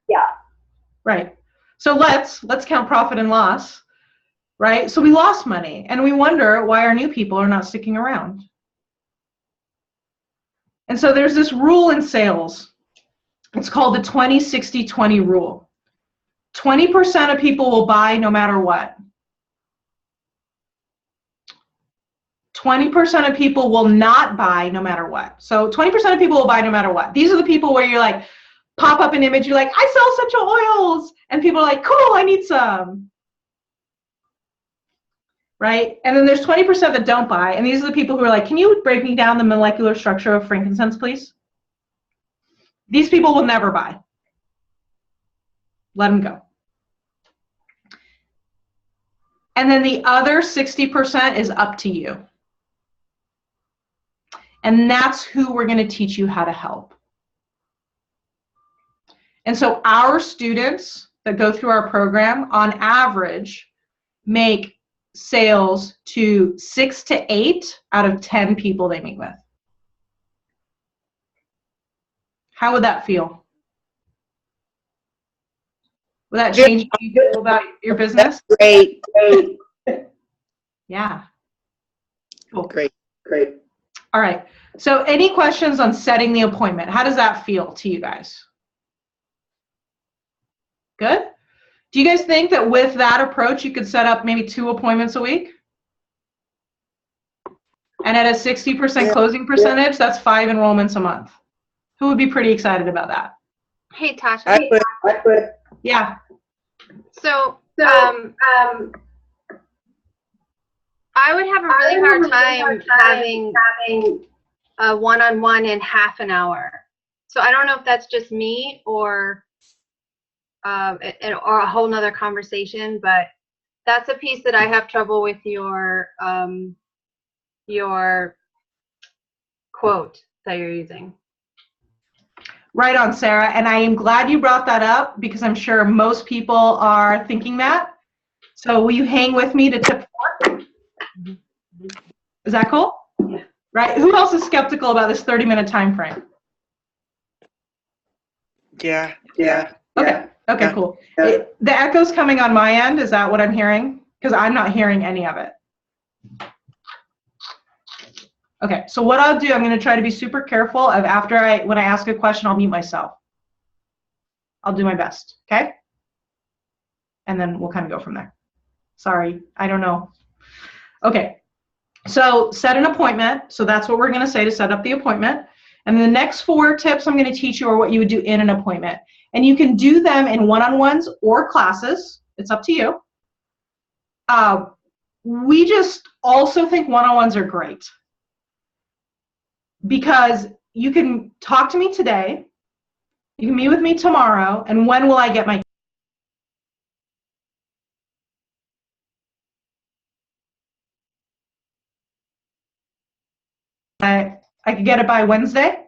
yeah. Right. So let's count profit and loss, right? So we lost money, and we wonder why our new people are not sticking around. And so there's this rule in sales. It's called the 20-60-20 rule. 20% of people will buy no matter what. 20% of people will not buy no matter what. So 20% of people will buy no matter what. These are the people where you're like, pop up an image, you're like, I sell essential oils. And people are like, cool, I need some. Right? And then there's 20% that don't buy. And these are the people who are like, can you break me down the molecular structure of frankincense, please? These people will never buy. Let them go. And then the other 60% is up to you. And that's who we're going to teach you how to help. And so our students that go through our program, on average, make sales to 6 to 8 out of 10 people they meet with. How would that feel? Would that change how you feel about your business? Great. Yeah. Cool. Great. All right. So any questions on setting the appointment? How does that feel to you guys? Good? Do you guys think that with that approach, you could set up maybe 2 appointments a week? And at a 60% closing percentage, that's 5 enrollments a month. Who would be pretty excited about that? Hey, Tasha. I would. Yeah. So, I would have a really hard time having a one-on-one in half an hour. So I don't know if that's just me or a whole nother conversation, but that's a piece that I have trouble with your quote that you're using. Right on, Sarah. And I am glad you brought that up because I'm sure most people are thinking that. So will you hang with me to tip 4? Is that cool? Yeah. Right. Who else is skeptical about this 30-minute time frame? Yeah. Okay. Okay, Yeah. cool. The echo's coming on my end. Is that what I'm hearing? Because I'm not hearing any of it. Okay, so what I'll do, I'm going to try to be super careful of when I ask a question, I'll mute myself. I'll do my best, okay? And then we'll kind of go from there. Sorry, I don't know. Okay, so set an appointment. So that's what we're going to say to set up the appointment. And the next 4 tips I'm going to teach you are what you would do in an appointment. And you can do them in one-on-ones or classes. It's up to you. We just also think one-on-ones are great because you can talk to me today, you can meet with me tomorrow, and when will I get my I could get it by Wednesday,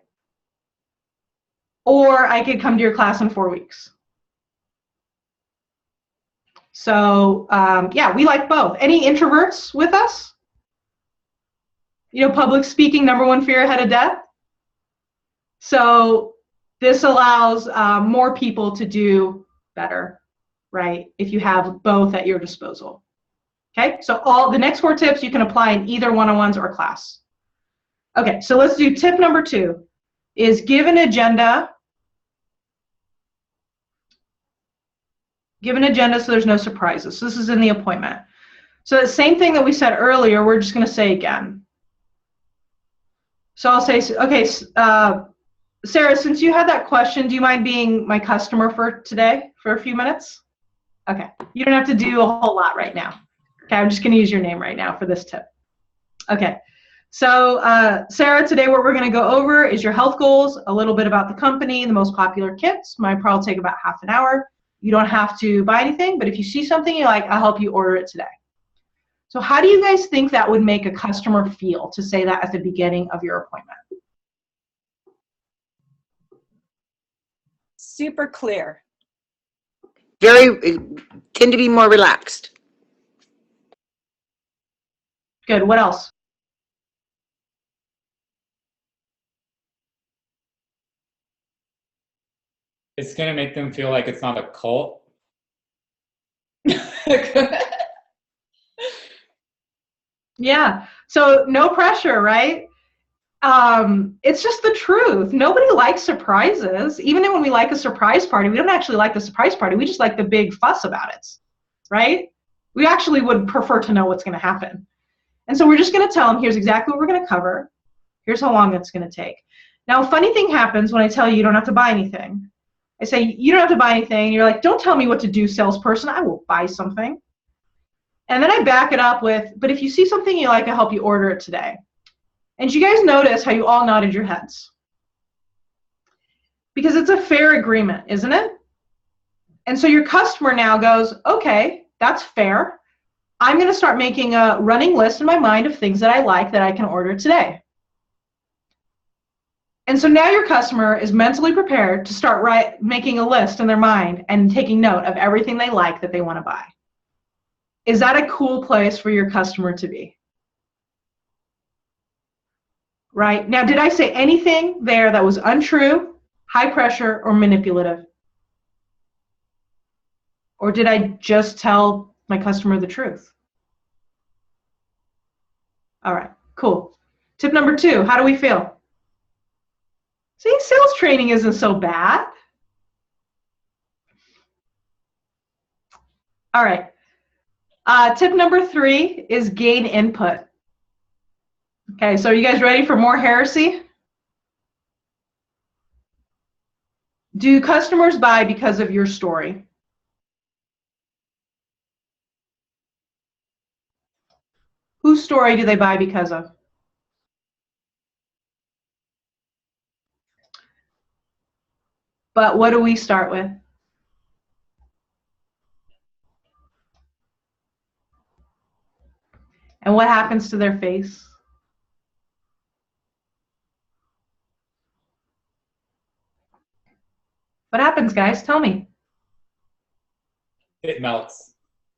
or I could come to your class in 4 weeks. So yeah, we like both. Any introverts with us? You know, public speaking, #1 fear ahead of death. So this allows more people to do better, right? If you have both at your disposal. Okay, so all the next 4 tips you can apply in either one-on-ones or class. Okay, so let's do tip #2 is give an agenda. Give an agenda so there's no surprises. So this is in the appointment. So the same thing that we said earlier, we're just going to say again. So I'll say, okay, Sarah, since you had that question, do you mind being my customer for today for a few minutes? Okay, you don't have to do a whole lot right now. Okay, I'm just going to use your name right now for this tip. Okay, so Sarah, today what we're going to go over is your health goals, a little bit about the company, the most popular kits. Might probably take about half an hour. You don't have to buy anything, but if you see something you like, I'll help you order it today. So how do you guys think that would make a customer feel to say that at the beginning of your appointment? Super clear. Tend to be more relaxed. Good. What else? It's going to make them feel like it's not a cult. Yeah. So no pressure, right? It's just the truth. Nobody likes surprises. Even when we like a surprise party, we don't actually like the surprise party. We just like the big fuss about it, right? We actually would prefer to know what's going to happen. And so we're just going to tell them, here's exactly what we're going to cover. Here's how long it's going to take. Now, a funny thing happens when I tell you you don't have to buy anything. I say, you don't have to buy anything. And you're like, don't tell me what to do, salesperson. I will buy something. And then I back it up with, but if you see something you like, I'll help you order it today. And you guys notice how you all nodded your heads. Because it's a fair agreement, isn't it? And so your customer now goes, okay, that's fair. I'm going to start making a running list in my mind of things that I like that I can order today. And so now your customer is mentally prepared to start making a list in their mind and taking note of everything they like that they want to buy. Is that a cool place for your customer to be? Right? Now, did I say anything there that was untrue, high pressure, or manipulative? Or did I just tell my customer the truth? All right, cool. Tip #2, how do we feel? See, sales training isn't so bad. All right. Tip #3 is gain input. Okay, so are you guys ready for more heresy? Do customers buy because of your story? Whose story do they buy because of? But what do we start with? And what happens to their face? What happens, guys? Tell me. It melts.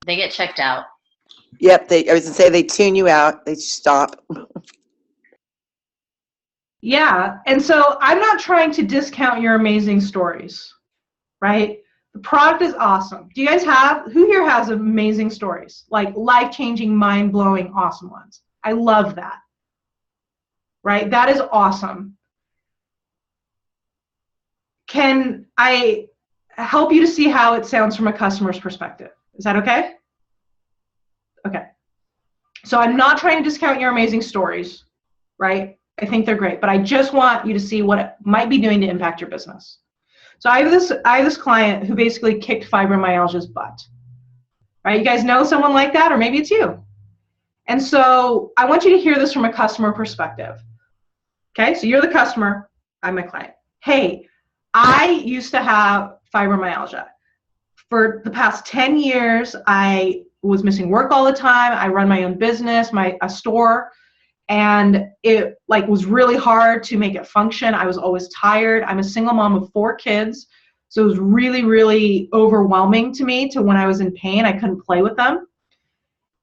They get checked out. Yep, I was going to say they tune you out. They stop. Yeah, and so I'm not trying to discount your amazing stories. right? The product is awesome. Do you guys who here has amazing stories? Like life-changing, mind-blowing, awesome ones. I love that, right? That is awesome. Can I help you to see how it sounds from a customer's perspective? Is that okay? Okay. So I'm not trying to discount your amazing stories, right? I think they're great, but I just want you to see what it might be doing to impact your business. So I have this client who basically kicked fibromyalgia's butt, right? You guys know someone like that, or maybe it's you. And so I want you to hear this from a customer perspective. Okay, so you're the customer, I'm my client. Hey, I used to have fibromyalgia. For the past 10 years, I was missing work all the time. I run my own business, a store, and it was really hard to make it function. I was always tired. I'm a single mom of 4 kids, so it was really, really overwhelming to me. To when I was in pain, I couldn't play with them,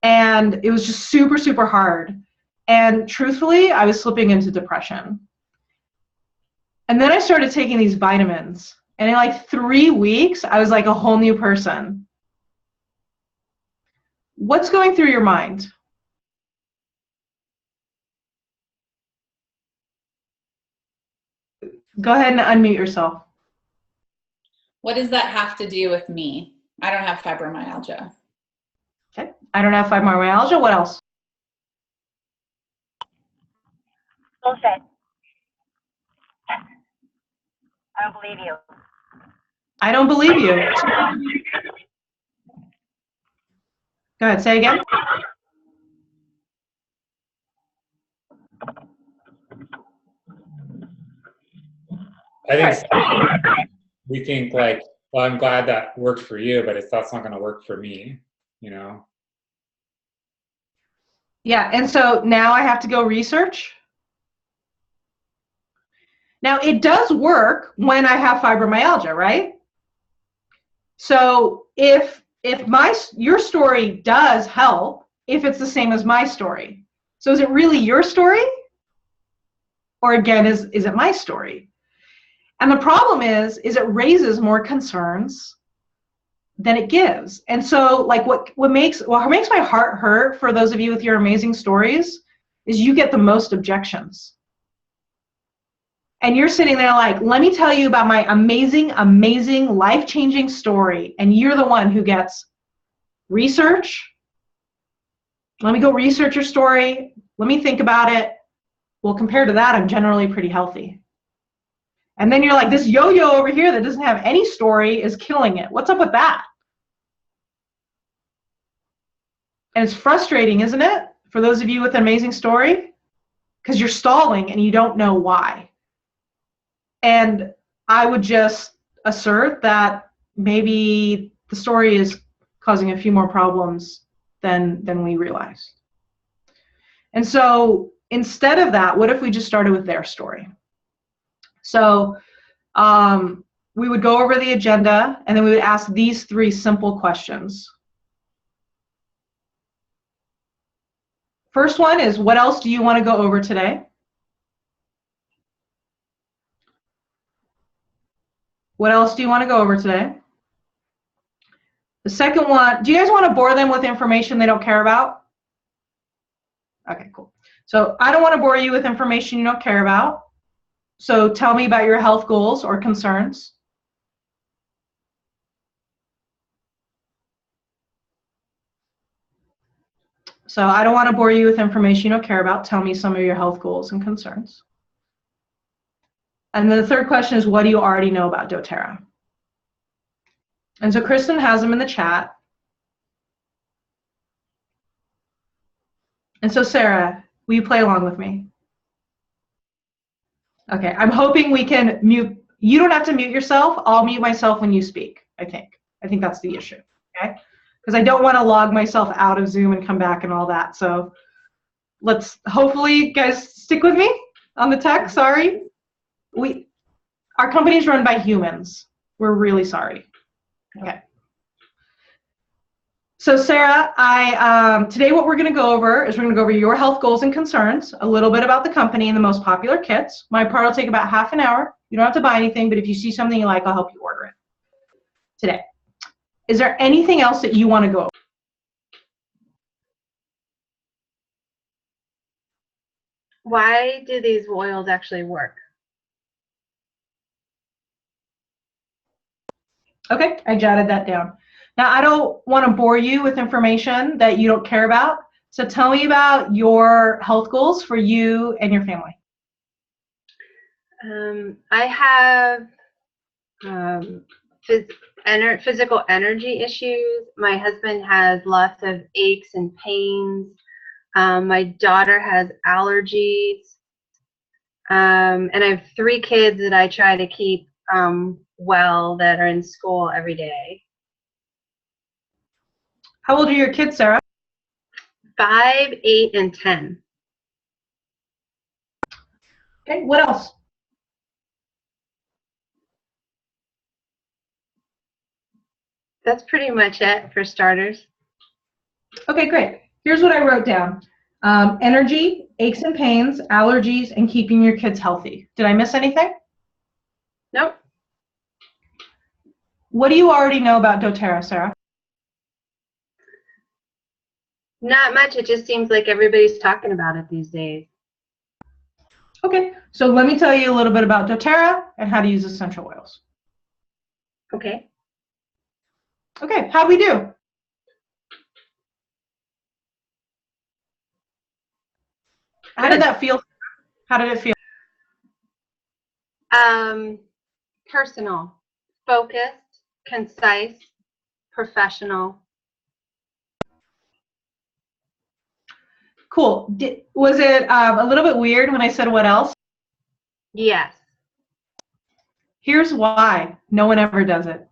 and it was just super, super hard. And truthfully, I was slipping into depression. And then I started taking these vitamins, and in like 3 weeks, I was like a whole new person. What's going through your mind? Go ahead and unmute yourself. What does that have to do with me? I don't have fibromyalgia. Okay. I don't have fibromyalgia. What else? Bullshit. I don't believe you. I don't believe you. Go ahead, say again. I think we think like, well, I'm glad that worked for you, but that's not going to work for me, you know? Yeah, and so now I have to go research. Now, it does work when I have fibromyalgia, right? So if your story does help, if it's the same as my story. So is it really your story? Or again, is it my story? And the problem is it raises more concerns than it gives. And so like what makes my heart hurt for those of you with your amazing stories is you get the most objections. And you're sitting there like, let me tell you about my amazing, amazing, life-changing story. And you're the one who gets research. Let me go research your story. Let me think about it. Well, compared to that, I'm generally pretty healthy. And then you're like, this yo-yo over here that doesn't have any story is killing it. What's up with that? And it's frustrating, isn't it? For those of you with an amazing story, because you're stalling and you don't know why. And I would just assert that maybe the story is causing a few more problems than we realized. And so instead of that, what if we just started with their story? So we would go over the agenda, and then we would ask these 3 simple questions. First one is, what else do you want to go over today? What else do you want to go over today? The second one, do you guys want to bore them with information they don't care about? Okay, cool. So I don't want to bore you with information you don't care about. So tell me about your health goals or concerns. So I don't want to bore you with information you don't care about. Tell me some of your health goals and concerns. And then the third question is, what do you already know about doTERRA? And so Kristen has them in the chat. And so Sarah, will you play along with me? Okay, I'm hoping we can mute. You don't have to mute yourself. I'll mute myself when you speak, I think. I think that's the issue, okay? Because I don't want to log myself out of Zoom and come back and all that. So let's, hopefully, you guys stick with me on the tech. Sorry. Our company is run by humans. We're really sorry. Okay. So Sarah, today what we're going to go over is we're going to go over your health goals and concerns, a little bit about the company and the most popular kits. My part will take about half an hour. You don't have to buy anything, but if you see something you like, I'll help you order it. today. Is there anything else that you want to go over? Why do these oils actually work? Okay, I jotted that down. Now, I don't want to bore you with information that you don't care about. So tell me about your health goals for you and your family. I have physical energy issues. My husband has lots of aches and pains. My daughter has allergies. And I have 3 kids that I try to keep well that are in school every day. How old are your kids, Sarah? 5, 8, and 10. Okay, what else? That's pretty much it for starters. Okay, great. Here's what I wrote down. Energy, aches and pains, allergies, and keeping your kids healthy. Did I miss anything? Nope. What do you already know about doTERRA, Sarah? Not much. It just seems like everybody's talking about it these days. Okay, so let me tell you a little bit about doTERRA and how to use essential oils. Okay. Okay, how'd we do? How did that feel? How did it feel? Personal, focused, concise, professional. Cool. Was it a little bit weird when I said what else? Yes. Here's why. No one ever does it.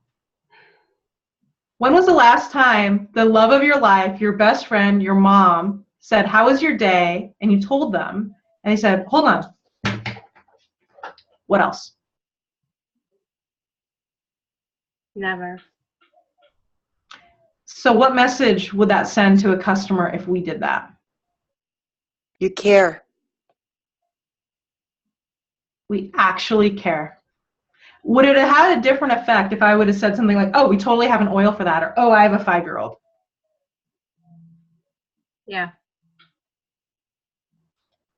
When was the last time the love of your life, your best friend, your mom, said, "How was your day?" and you told them, and they said, "Hold on. What else?" Never. So what message would that send to a customer if we did that? You care. We actually care. Would it have had a different effect if I would have said something like, "Oh, we totally have an oil for that," or "Oh, I have a 5-year-old"? Yeah.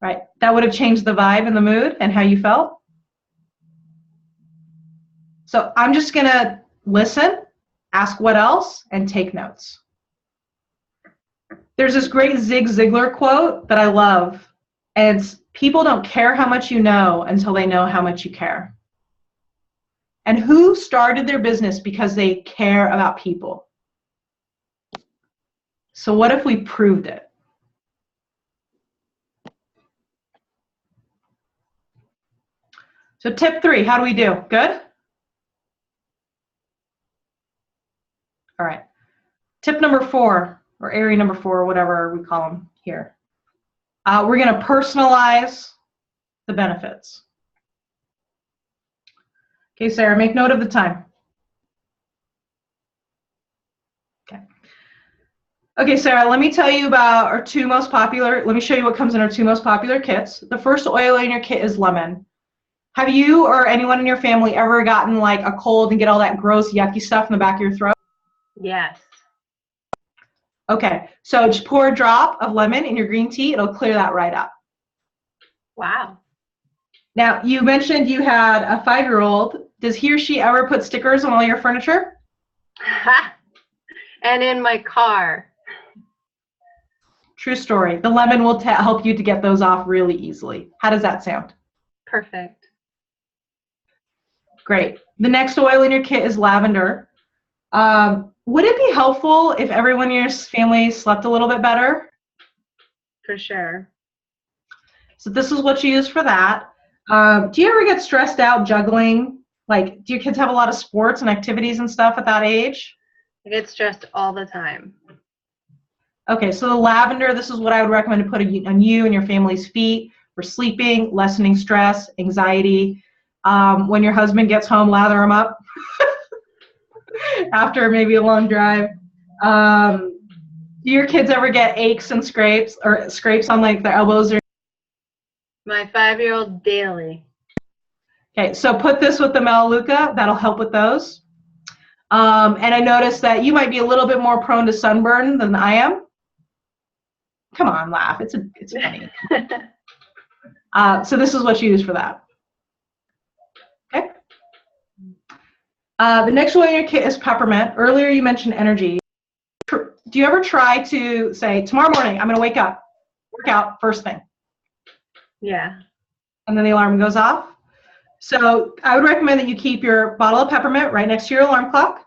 Right? That would have changed the vibe and the mood and how you felt. So I'm just going to listen, ask what else, and take notes. There's this great Zig Ziglar quote that I love, and it's, "People don't care how much you know until they know how much you care." And who started their business because they care about people? So what if we proved it? So tip 3, how do we do? Good? All right. Tip number 4, or area number 4, or whatever we call them here. We're going to personalize the benefits. Okay, Sarah, make note of the time. Okay, Sarah, let me tell you about our 2 most popular, let me show you what comes in our 2 most popular kits. The first oil in your kit is lemon. Have you or anyone in your family ever gotten like a cold and get all that gross, yucky stuff in the back of your throat? Yes. Okay, so just pour a drop of lemon in your green tea. It'll clear that right up. Wow. Now, you mentioned you had a 5-year-old. Does he or she ever put stickers on all your furniture? And in my car. True story. The lemon will help you to get those off really easily. How does that sound? Perfect. Great. The next oil in your kit is lavender. Would it be helpful if everyone in your family slept a little bit better? For sure. So this is what you use for that. Do you ever get stressed out juggling? Like, do your kids have a lot of sports and activities and stuff at that age? I get stressed all the time. Okay, so the lavender, this is what I would recommend to put on you and your family's feet for sleeping, lessening stress, anxiety. When your husband gets home, lather him up after maybe a long drive. Do your kids ever get aches and scrapes or scrapes on like their elbows? Or My 5-year-old daily. okay, so put this with the Melaleuca. That'll help with those. And I noticed that you might be a little bit more prone to sunburn than I am. Come on, laugh. It's funny. So this is what you use for that. Okay. The next one in your kit is peppermint. Earlier you mentioned energy. Do you ever try to say, tomorrow morning, I'm going to wake up, work out first thing? Yeah. And then the alarm goes off? So I would recommend that you keep your bottle of peppermint right next to your alarm clock,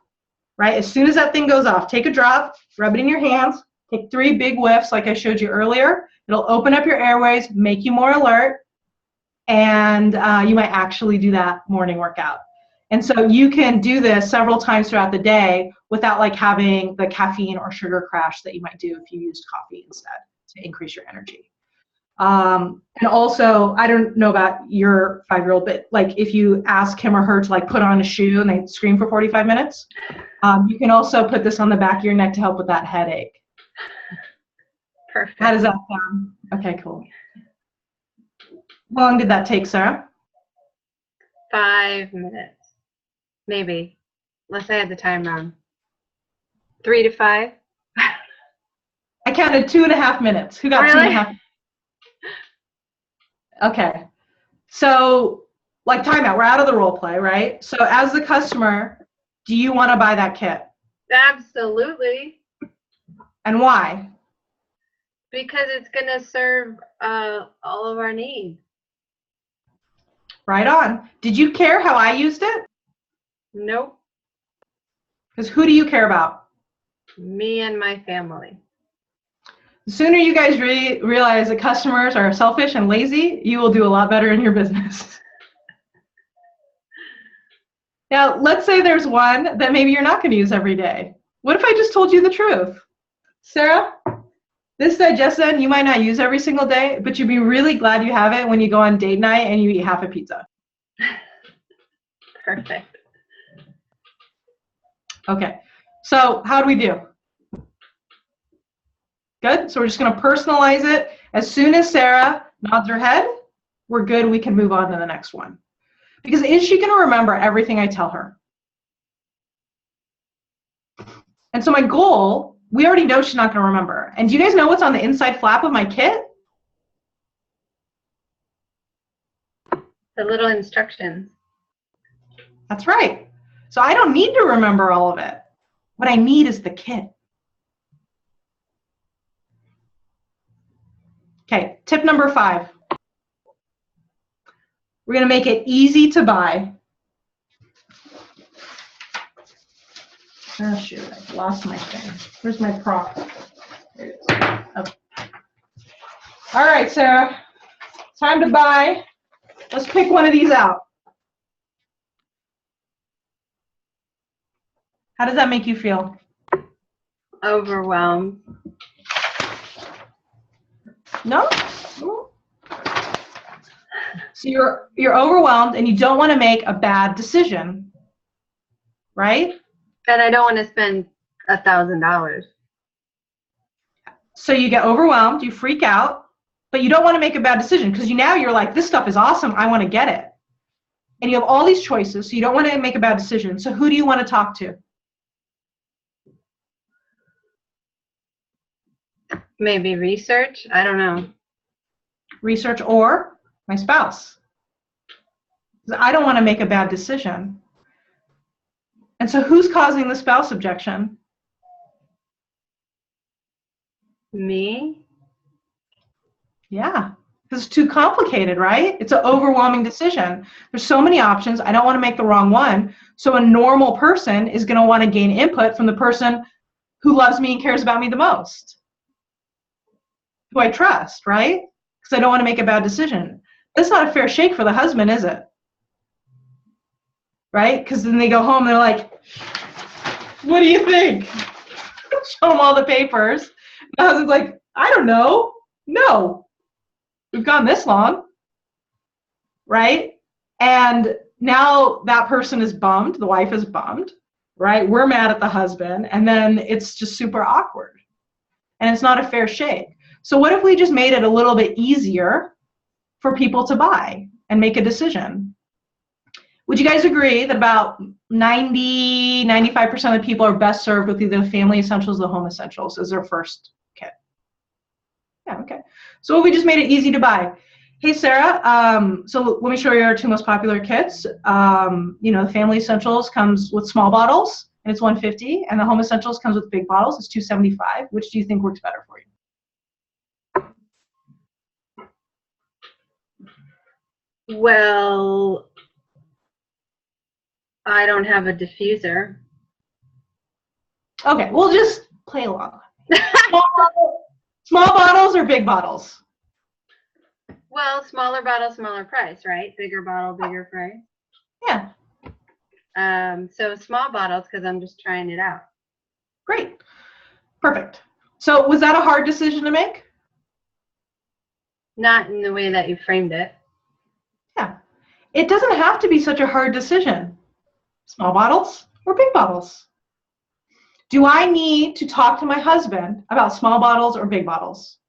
right? As soon as that thing goes off, take a drop, rub it in your hands, take 3 big whiffs like I showed you earlier. It'll open up your airways, make you more alert, and you might actually do that morning workout. And so you can do this several times throughout the day without like having the caffeine or sugar crash that you might do if you used coffee instead to increase your energy. And also, I don't know about your 5-year-old, but like if you ask him or her to like put on a shoe and they scream for 45 minutes, you can also put this on the back of your neck to help with that headache. Perfect. How does that sound? Okay, cool. How long did that take, Sarah? 5 minutes. Maybe. Unless I had the time wrong. 3 to 5? I counted 2.5 minutes. Who got Really? 2.5? Okay. So, like timeout, we're out of the role play, right? So as the customer, do you want to buy that kit? Absolutely. And why? Because it's going to serve all of our needs. Right on. Did you care how I used it? Nope. Because who do you care about? Me and my family. The sooner you guys realize that customers are selfish and lazy, you will do a lot better in your business. Now, let's say there's one that maybe you're not going to use every day. What if I just told you the truth? Sarah, this digestion you might not use every single day, but you'd be really glad you have it when you go on date night and you eat half a pizza. Perfect. Okay, so how do we do? Good, so we're just going to personalize it. As soon as Sarah nods her head, we're good, we can move on to the next one. Because is she going to remember everything I tell her? And so my goal, we already know she's not going to remember. And do you guys know what's on the inside flap of my kit? The little instructions. That's right. So I don't need to remember all of it. What I need is the kit. Okay, tip number 5. We're going to make it easy to buy. Oh, shoot, I lost my thing. Where's my prop? There it is. Okay. All right, Sarah, time to buy. Let's pick one of these out. How does that make you feel? Overwhelmed. No? So you're overwhelmed and you don't want to make a bad decision, right? And I don't want to spend $1,000. So you get overwhelmed, you freak out, but you don't want to make a bad decision because you're like, this stuff is awesome, I want to get it. And you have all these choices, so you don't want to make a bad decision. So who do you want to talk to? Maybe research? I don't know. Research or my spouse. I don't want to make a bad decision. And so who's causing the spouse objection? Me? Yeah, because it's too complicated, right? It's an overwhelming decision. There's so many options. I don't want to make the wrong one. So a normal person is going to want to gain input from the person who loves me and cares about me the most, who I trust, right? Because I don't want to make a bad decision. That's not a fair shake for the husband, is it? Right? Because then they go home and they're like, what do you think? Show them all the papers. The husband's like, I don't know. No. We've gone this long. Right? And now that person is bummed. The wife is bummed. Right? We're mad at the husband. And then it's just super awkward. And it's not a fair shake. So what if we just made it a little bit easier for people to buy and make a decision? Would you guys agree that about 95% of people are best served with either the family essentials or the home essentials as their first kit? Yeah, okay. So we just made it easy to buy. Hey, Sarah, so let me show you our two most popular kits. The family essentials comes with small bottles, and it's $150, and the home essentials comes with big bottles, it's $275. Which do you think works better for you? Well, I don't have a diffuser. Okay, we'll just play along. Small bottles or big bottles? Well, smaller bottle, smaller price, right? Bigger bottle, bigger price. Yeah. So small bottles because I'm just trying it out. Great. Perfect. So was that a hard decision to make? Not in the way that you framed it. Yeah. It doesn't have to be such a hard decision. Small bottles or big bottles? Do I need to talk to my husband about small bottles or big bottles?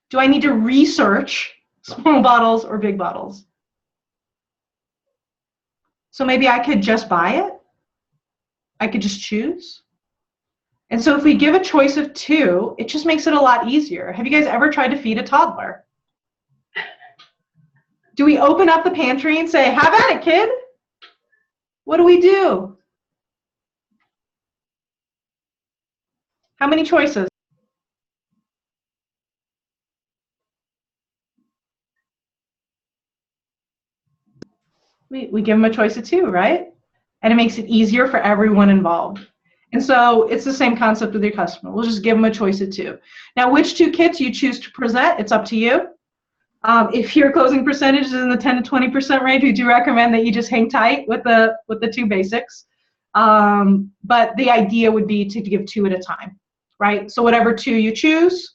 Do I need to research small bottles or big bottles? So maybe I could just buy it. I could just choose. And so if we give a choice of two, it just makes it a lot easier. Have you guys ever tried to feed a toddler? Do we open up the pantry and say, have at it, kid? What do we do? How many choices? We give them a choice of two, right? And it makes it easier for everyone involved. And so it's the same concept with your customer. We'll just give them a choice of two. Now, which two kits you choose to present, it's up to you. If your closing percentage is in the 10 to 20% range, we do recommend that you just hang tight with the two basics. But the idea would be to give two at a time, right? So whatever two you choose,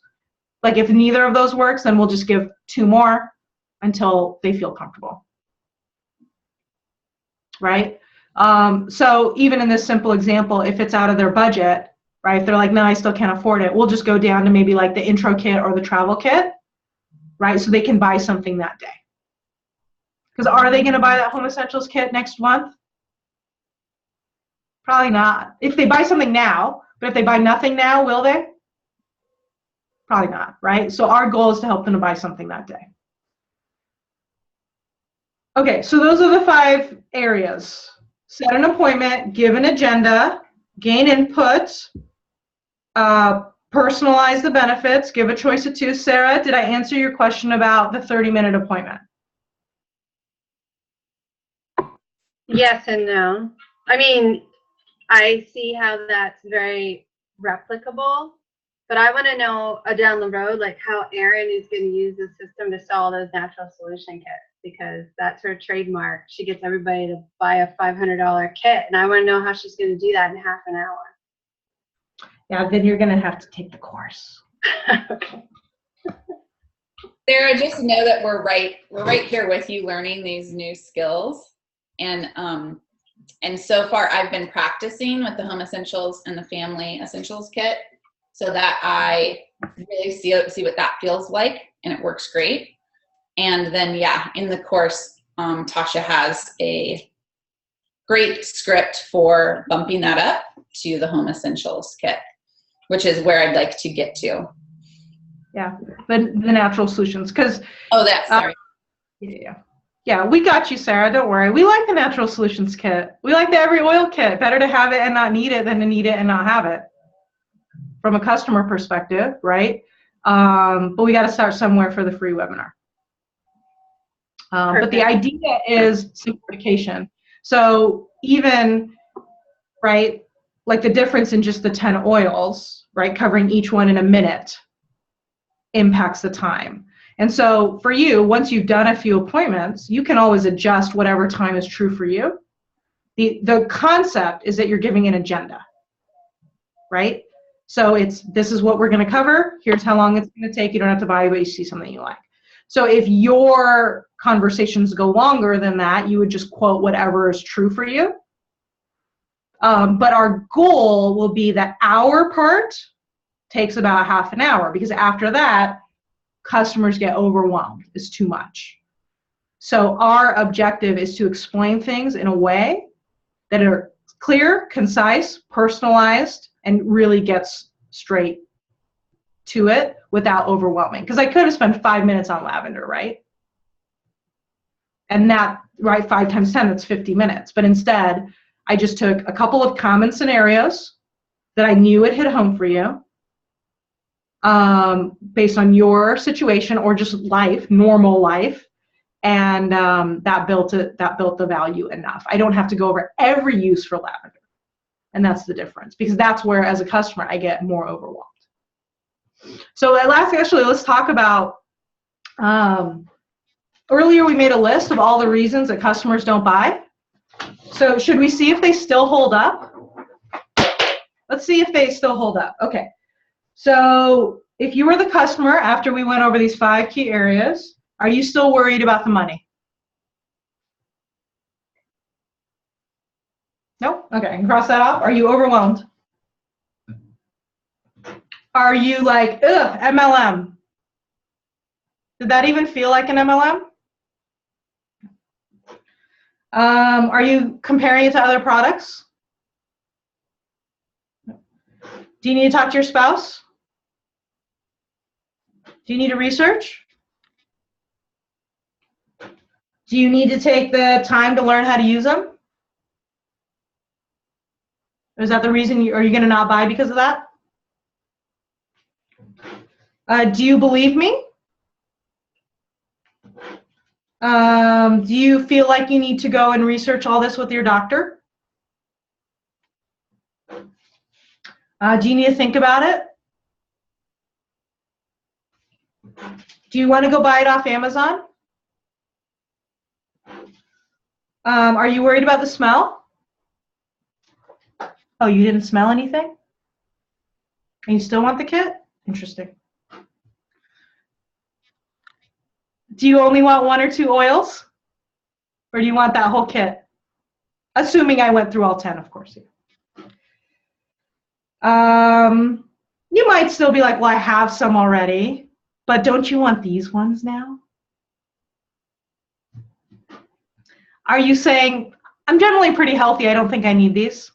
like if neither of those works, then we'll just give two more until they feel comfortable, right? So even in this simple example, if it's out of their budget, right, if they're like, no, I still can't afford it, we'll just go down to maybe like the intro kit or the travel kit, right, so they can buy something that day. Because are they going to buy that home essentials kit next month? Probably not. If they buy something now, but if they buy nothing now, will they? Probably not, right? So our goal is to help them to buy something that day. Okay, so those are the 5 areas. Set an appointment, give an agenda, gain input, personalize the benefits, give a choice of two. Sarah, did I answer your question about the 30-minute appointment? Yes and no. I mean, I see how that's very replicable, but I want to know down the road, like how Arin is going to use the system to sell those natural solution kits, because that's her trademark. She gets everybody to buy a $500 kit, and I want to know how she's going to do that in half an hour. Yeah, then you're going to have to take the course. Okay. Sarah, just know that we're right here with you learning these new skills. And so far I've been practicing with the home essentials and the family essentials kit so that I really see what that feels like, and it works great. And then, yeah, in the course, Tasha has a great script for bumping that up to the home essentials kit, which is where I'd like to get to. Yeah, the natural solutions, because sorry. Yeah, we got you, Sarah. Don't worry. We like the natural solutions kit. We like the every oil kit. Better to have it and not need it than to need it and not have it. From a customer perspective, right? But we got to start somewhere for the free webinar. But the idea is simplification. So even, right, like the difference in just the 10 oils, right, covering each one in a minute impacts the time. And so for you, once you've done a few appointments, you can always adjust whatever time is true for you. The concept is that you're giving an agenda, right? So this is what we're going to cover. Here's how long it's going to take. You don't have to buy, but you see something you like. So if your conversations go longer than that, you would just quote whatever is true for you. But our goal will be that our part takes about half an hour, because after that, customers get overwhelmed. It's too much. So our objective is to explain things in a way that are clear, concise, personalized, and really gets straight to it without overwhelming. Because I could have spent 5 minutes on lavender, right? And that, right, 5 times 10, that's 50 minutes. But instead, I just took a couple of common scenarios that I knew would hit home for you, based on your situation or just life, normal life, and that built the value enough. I don't have to go over every use for lavender, and that's the difference, because that's where, as a customer, I get more overwhelmed. So actually, let's talk about, earlier we made a list of all the reasons that customers don't buy. So should we see if they still hold up? Let's see if they still hold up. Okay. So if you were the customer after we went over these 5 key areas, are you still worried about the money? Nope. Okay, I can cross that off. Are you overwhelmed? Are you like, ugh, MLM? Did that even feel like an MLM? Are you comparing it to other products? Do you need to talk to your spouse? Do you need to research? Do you need to take the time to learn how to use them? Is that the reason are you going to not buy because of that? Do you believe me? Do you feel like you need to go and research all this with your doctor? Do you need to think about it? Do you want to go buy it off Amazon? Are you worried about the smell? Oh, you didn't smell anything? And you still want the kit? Interesting. Do you only want 1 or 2 oils? Or do you want that whole kit? Assuming I went through all 10, of course. You might still be like, well, I have some already, but don't you want these ones now? Are you saying, I'm generally pretty healthy, I don't think I need these?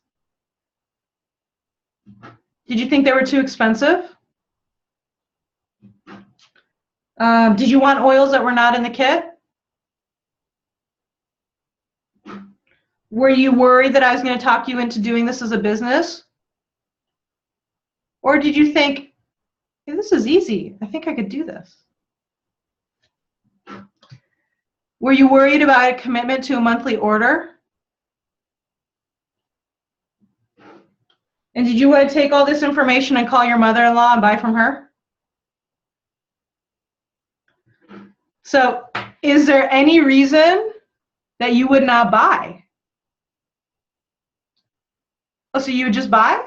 Did you think they were too expensive? Did you want oils that were not in the kit? Were you worried that I was going to talk you into doing this as a business? Or did you think, hey, this is easy, I think I could do this? Were you worried about a commitment to a monthly order? And did you want to take all this information and call your mother-in-law and buy from her? So, is there any reason that you would not buy? Oh, so you would just buy?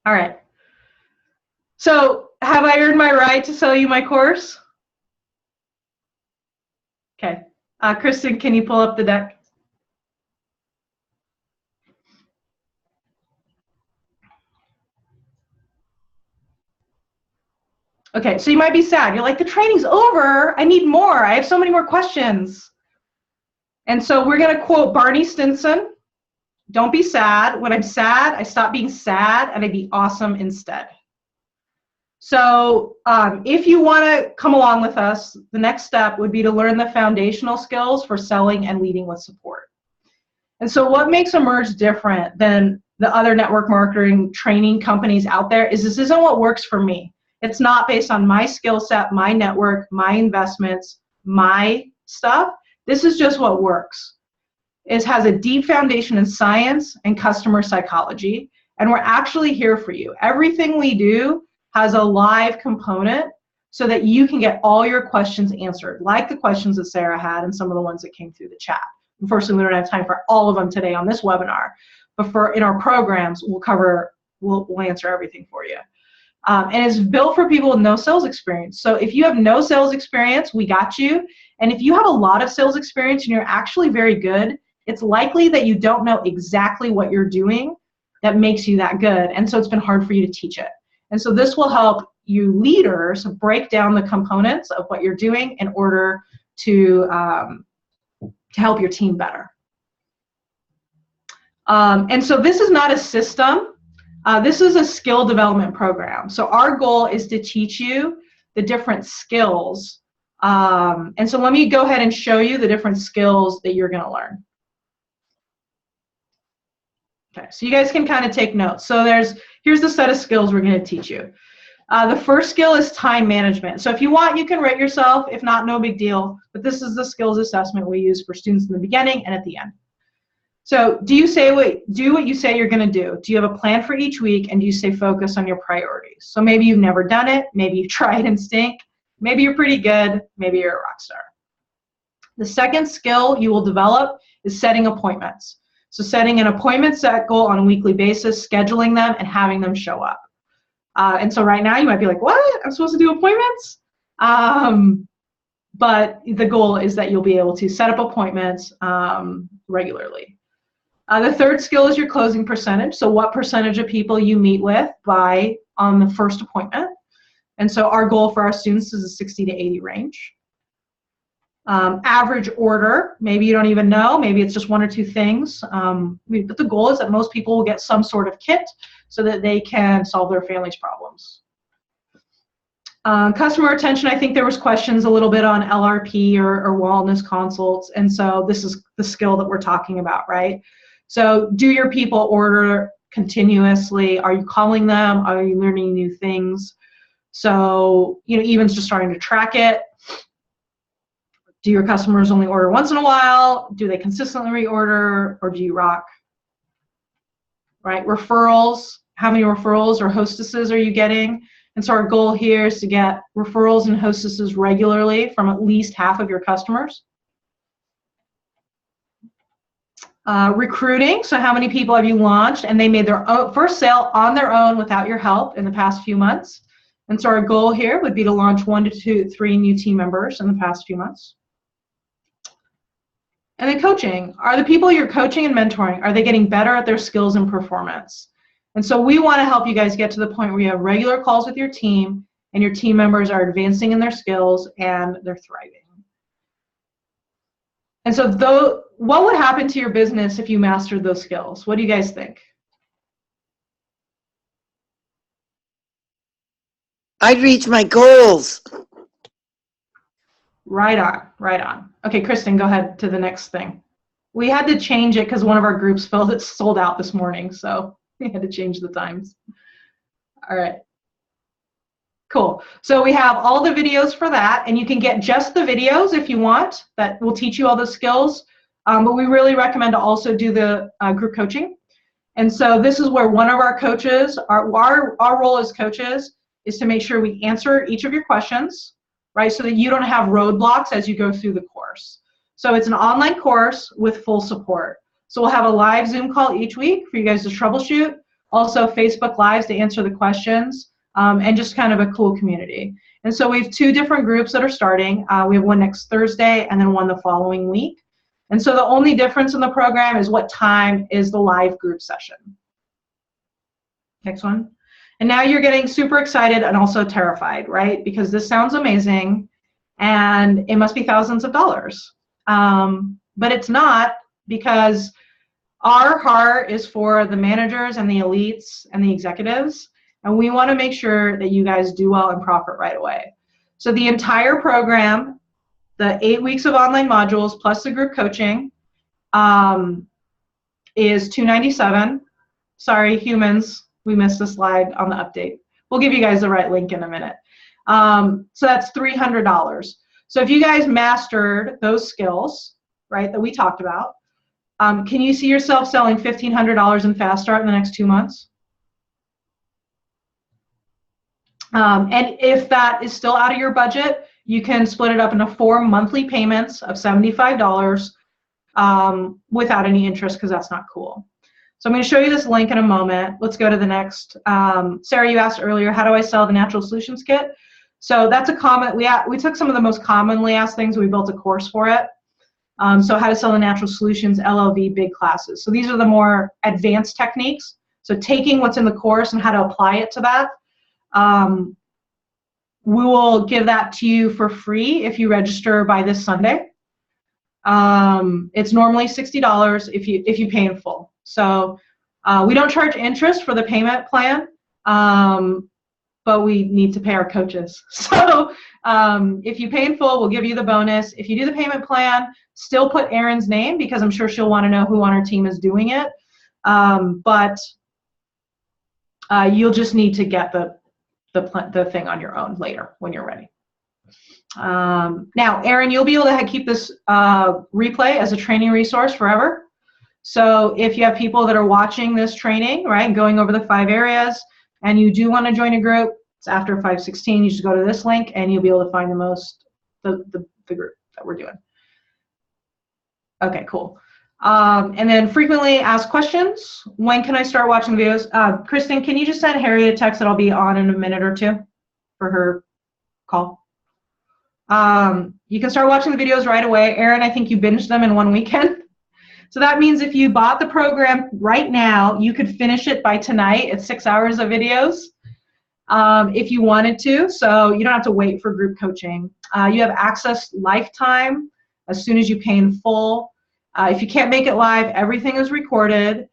All right. So, have I earned my right to sell you my course? Okay. Kristen, can you pull up the deck? Okay, so you might be sad. You're like, the training's over. I need more. I have so many more questions. And so we're going to quote Barney Stinson. Don't be sad. When I'm sad, I stop being sad and I be awesome instead. So if you want to come along with us, the next step would be to learn the foundational skills for selling and leading with support. And so what makes Emerge different than the other network marketing training companies out there is this isn't what works for me. It's not based on my skill set, my network, my investments, my stuff. This is just what works. It has a deep foundation in science and customer psychology, and we're actually here for you. Everything we do has a live component so that you can get all your questions answered, like the questions that Sarah had and some of the ones that came through the chat. Unfortunately, we don't have time for all of them today on this webinar, but in our programs, we'll answer everything for you. And it's built for people with no sales experience. So if you have no sales experience, we got you. And if you have a lot of sales experience and you're actually very good, it's likely that you don't know exactly what you're doing that makes you that good. And so it's been hard for you to teach it. And so this will help you leaders break down the components of what you're doing in order to help your team better. And so this is not a system. This is a skill development program. So our goal is to teach you the different skills. And so let me go ahead and show you the different skills that you're going to learn. Okay, so you guys can kind of take notes. So here's the set of skills we're going to teach you. The first skill is time management. So if you want, you can rate yourself. If not, no big deal. But this is the skills assessment we use for students in the beginning and at the end. So do what you say you're going to do. Do you have a plan for each week, and do you stay focused on your priorities? So maybe you've never done it. Maybe you tried and stink. Maybe you're pretty good. Maybe you're a rock star. The second skill you will develop is setting appointments. So setting an appointment set goal on a weekly basis, scheduling them, and having them show up. And so right now you might be like, what? I'm supposed to do appointments? But the goal is that you'll be able to set up appointments regularly. The third skill is your closing percentage. So what percentage of people you meet with on the first appointment. And so our goal for our students is a 60 to 80 range. Average order, maybe you don't even know, maybe it's just one or two things. But the goal is that most people will get some sort of kit so that they can solve their family's problems. Customer retention, I think there was questions a little bit on LRP or wellness consults, and so this is the skill that we're talking about, right? So do your people order continuously? Are you calling them? Are you learning new things? So, even just starting to track it. Do your customers only order once in a while? Do they consistently reorder, or do you rock? Right, referrals. How many referrals or hostesses are you getting? And so our goal here is to get referrals and hostesses regularly from at least half of your customers. Recruiting, so how many people have you launched and they made their first sale on their own without your help in the past few months? And so our goal here would be to launch 1 to 3 new team members in the past few months. And then coaching. Are the people you're coaching and mentoring, are they getting better at their skills and performance? And so we want to help you guys get to the point where you have regular calls with your team and your team members are advancing in their skills and they're thriving. And so what would happen to your business if you mastered those skills? What do you guys think? I'd reach my goals. Right on, right on. Okay, Kristen, go ahead to the next thing. We had to change it because one of our groups sold out this morning, so we had to change the times. All right. Cool. So we have all the videos for that, and you can get just the videos if you want. That will teach you all the skills. But we really recommend to also do the group coaching. And so this is where one of our coaches, our role as coaches is to make sure we answer each of your questions, right, so that you don't have roadblocks as you go through the course. So it's an online course with full support. So we'll have a live Zoom call each week for you guys to troubleshoot, also Facebook Lives to answer the questions, and just kind of a cool community. And so we have 2 different groups that are starting. We have one next Thursday and then one the following week. And so the only difference in the program is what time is the live group session. Next one. And now you're getting super excited and also terrified, right? Because this sounds amazing and it must be thousands of dollars. But it's not, because our heart is for the managers and the elites and the executives, and we want to make sure that you guys do well and profit right away. So the entire program, the 8 weeks of online modules plus the group coaching, is $297. Sorry, humans, we missed the slide on the update. We'll give you guys the right link in a minute. So that's $300. So if you guys mastered those skills, right, that we talked about, can you see yourself selling $1,500 in Fast Start in the next 2 months? And if that is still out of your budget, you can split it up into 4 monthly payments of $75 without any interest, because that's not cool. So I'm going to show you this link in a moment. Let's go to the next. Sarah, you asked earlier, how do I sell the Natural Solutions Kit? So that's a comment. We took some of the most commonly asked things. We built a course for it. So how to sell the Natural Solutions, LLV, big classes. So these are the more advanced techniques. So taking what's in the course and how to apply it to that. We will give that to you for free if you register by this Sunday. It's normally $60 if you pay in full. So we don't charge interest for the payment plan, but we need to pay our coaches. So if you pay in full, we'll give you the bonus. If you do the payment plan, still put Arin's name because I'm sure she'll want to know who on her team is doing it. But you'll just need to get the thing on your own later when you're ready. Now, Arin, you'll be able to keep this replay as a training resource forever. So if you have people that are watching this training, right, going over the 5 areas, and you do want to join a group, it's after 5:16, you just go to this link and you'll be able to find the group that we're doing. Okay, cool. And then frequently asked questions. When can I start watching the videos? Kristen, can you just send Harriet a text that I'll be on in a minute or two for her call? You can start watching the videos right away. Arin, I think you binged them in one weekend. So that means if you bought the program right now, you could finish it by tonight. It's 6 hours of videos if you wanted to. So you don't have to wait for group coaching. You have access lifetime as soon as you pay in full. If you can't make it live, everything is recorded.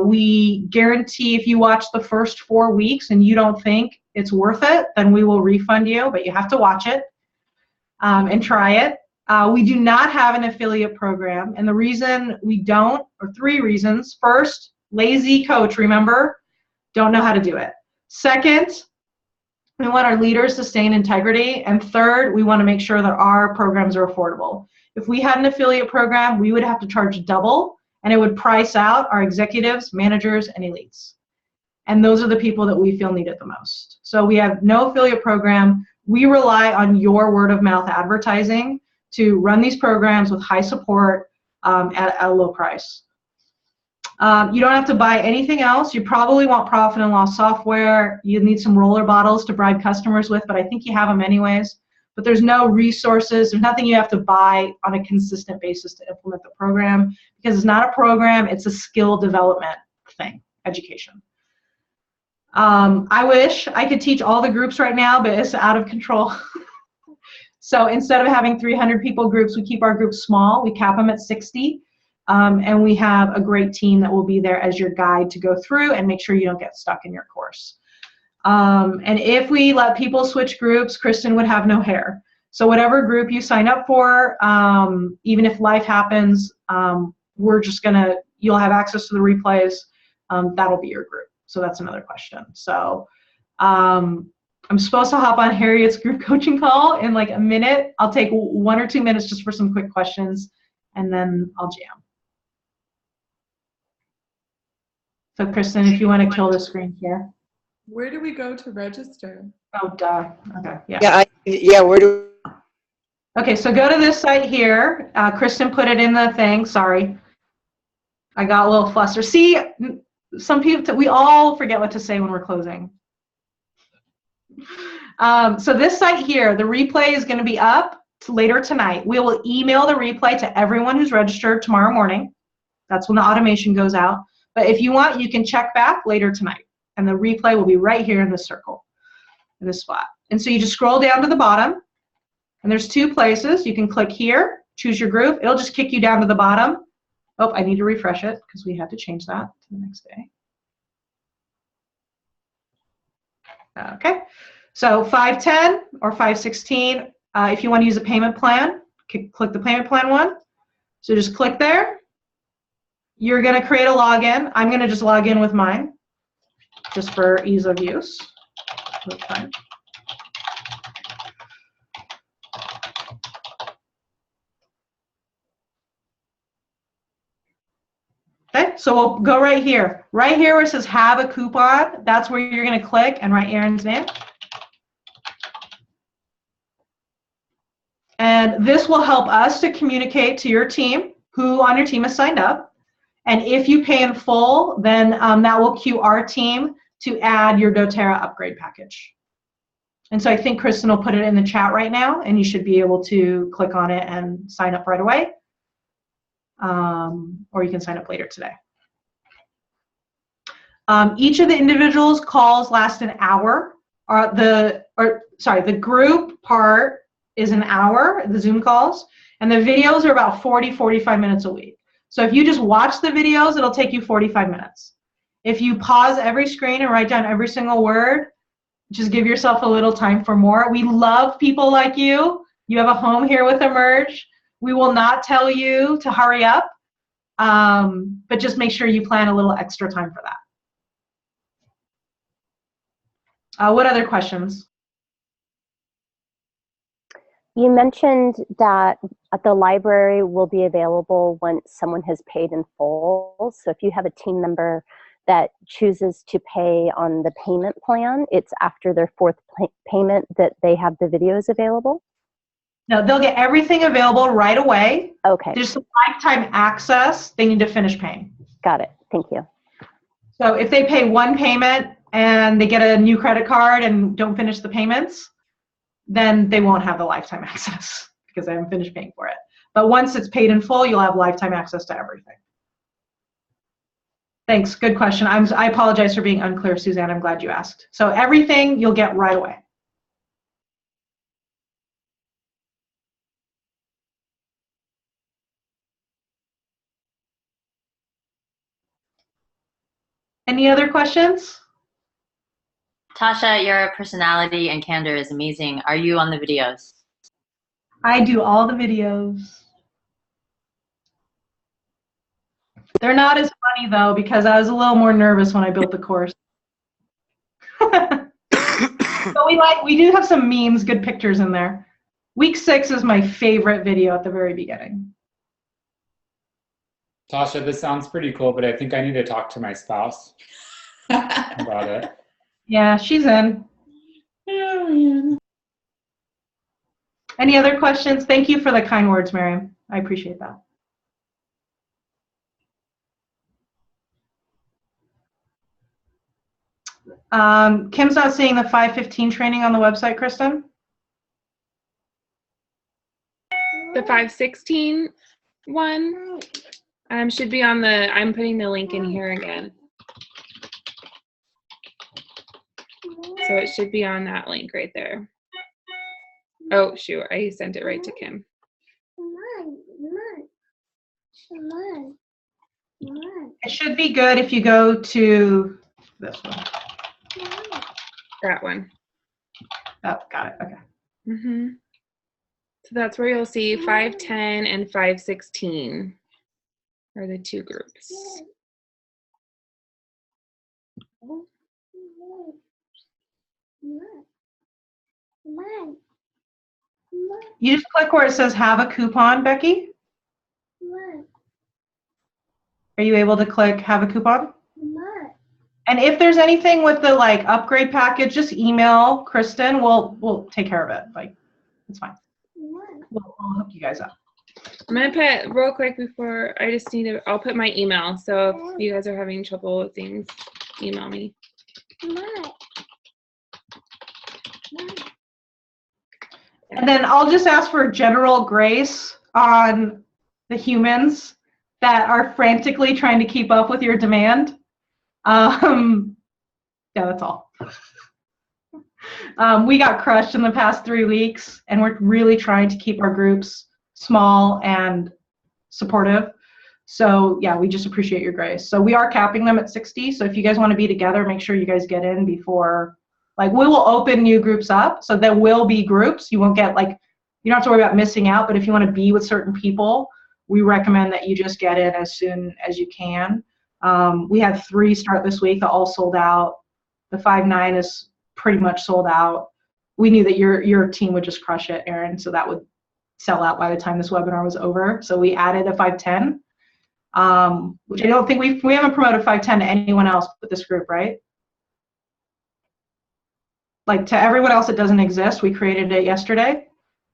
We guarantee if you watch the first 4 weeks and you don't think it's worth it, then we will refund you, but you have to watch it and try it. We do not have an affiliate program, and the reason we don't, or 3 reasons. First, lazy coach, remember, don't know how to do it. Second, we want our leaders to stay in integrity. And third, we want to make sure that our programs are affordable. If we had an affiliate program, we would have to charge double, and it would price out our executives, managers, and elites. And those are the people that we feel need it the most. So we have no affiliate program. We rely on your word of mouth advertising to run these programs with high support at a low price. You don't have to buy anything else. You probably want profit and loss software. You need some roller bottles to bribe customers with, but I think you have them anyways. But there's no resources. There's nothing you have to buy on a consistent basis to implement the program, because it's not a program. It's a skill development thing, education. I wish I could teach all the groups right now, but it's out of control. So instead of having 300 people groups, we keep our groups small. We cap them at 60. And we have a great team that will be there as your guide to go through and make sure you don't get stuck in your course. And if we let people switch groups, Kristen would have no hair. So whatever group you sign up for, even if life happens, you'll have access to the replays. That'll be your group. So that's another question. So I'm supposed to hop on Harriet's group coaching call in like a minute. I'll take 1 or 2 minutes just for some quick questions, and then I'll jam. So Kristen, if you want to kill the screen here. Where do we go to register? Oh, duh. Okay, yeah. Where do? Okay, so go to this site here. Kristen put it in the thing. Sorry. I got a little flustered. See, some people, we all forget what to say when we're closing. So this site here, the replay is going to be up later tonight. We will email the replay to everyone who's registered tomorrow morning. That's when the automation goes out. But if you want, you can check back later tonight. And the replay will be right here in this circle, in this spot. And so you just scroll down to the bottom, and there's 2 places. You can click here, choose your group. It'll just kick you down to the bottom. Oh, I need to refresh it because we had to change that to the next day. Okay, so 510 or 516, if you want to use a payment plan, click the payment plan one. So just click there. You're going to create a login. I'm going to just log in with mine, just for ease of use. Okay. Okay, so we'll go right here. Right here where it says have a coupon, that's where you're going to click and write Arin's name. And this will help us to communicate to your team who on your team has signed up. And if you pay in full, then that will cue our team to add your doTERRA upgrade package. And so I think Kristen will put it in the chat right now, and you should be able to click on it and sign up right away. Or you can sign up later today. Each of the individuals' calls last an hour. the group part is an hour, the Zoom calls, and the videos are about 45 minutes a week. So if you just watch the videos, it'll take you 45 minutes. If you pause every screen and write down every single word, just give yourself a little time for more. We love people like you. You have a home here with Emerge. We will not tell you to hurry up, but just make sure you plan a little extra time for that. What other questions? You mentioned that the library will be available once someone has paid in full. So if you have a team member that chooses to pay on the payment plan, it's after their fourth payment that they have the videos available? No, they'll get everything available right away. Okay. There's some lifetime access. They need to finish paying. Got it. Thank you. So if they pay one payment and they get a new credit card and don't finish the payments, then they won't have the lifetime access because they haven't finished paying for it. But once it's paid in full, you'll have lifetime access to everything. Thanks. Good question. I apologize for being unclear, Suzanne. I'm glad you asked. So everything you'll get right away. Any other questions? Tasha, your personality and candor is amazing. Are you on the videos? I do all the videos. They're not as funny though because I was a little more nervous when I built the course. So we do have some memes, good pictures in there. Week 6 is my favorite video at the very beginning. Tasha, this sounds pretty cool, but I think I need to talk to my spouse about it. Yeah, she's in. Oh, man. Any other questions? Thank you for the kind words, Miriam. I appreciate that. Kim's not seeing the 515 training on the website, Kristen? The 516 one should be on the, I'm putting the link in here again. So it should be on that link right there. Oh, shoot, I sent it right to Kim. It should be good if you go to this one. That one. Oh, got it. Okay. Mm-hmm. So that's where you'll see 510 and 516 are the two groups. You just click where it says have a coupon, Becky. Are you able to click have a coupon? And if there's anything with the like upgrade package, just email Kristen. We'll take care of it. Like, it's fine. We'll hook you guys up. I'm gonna put real quick before I just need to. I'll put my email. So if you guys are having trouble with things, email me. And then I'll just ask for general grace on the humans that are frantically trying to keep up with your demand. Yeah, that's all. We got crushed in the past 3 weeks, and we're really trying to keep our groups small and supportive. So yeah, we just appreciate your grace. So we are capping them at 60. So if you guys want to be together, make sure you guys get in before, like, we will open new groups up. So there will be groups. You won't get, like, you don't have to worry about missing out, but if you want to be with certain people, we recommend that you just get in as soon as you can. We had 3 start this week that all sold out. The 5-9 is pretty much sold out. We knew that your team would just crush it, Arin, so that would sell out by the time this webinar was over. So we added a 510, which I don't think we haven't promoted 510 to anyone else but this group, right? Like, to everyone else it doesn't exist. We created it yesterday.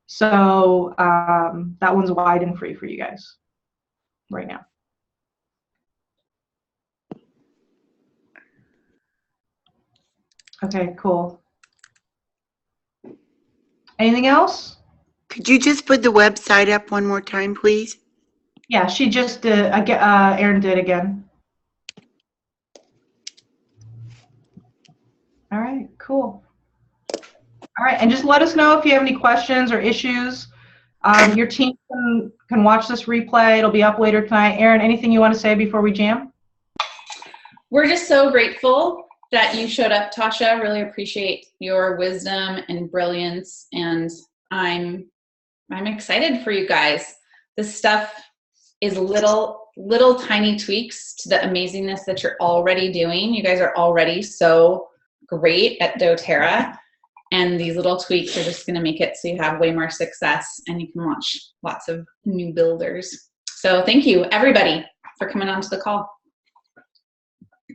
So that one's wide and free for you guys right now. Okay, cool. Anything else? Could you just put the website up one more time, please? Yeah, she just did. Arin did again. All right, cool. All right, and just let us know if you have any questions or issues. Your team can watch this replay. It'll be up later tonight. Arin, anything you want to say before we jam? We're just so grateful that you showed up, Tasha. Really appreciate your wisdom and brilliance, and I'm excited for you guys. This stuff is little tiny tweaks to the amazingness that you're already doing. You guys are already so great at doTERRA, and these little tweaks are just going to make it so you have way more success and you can launch lots of new builders. So thank you, everybody, for coming onto the call.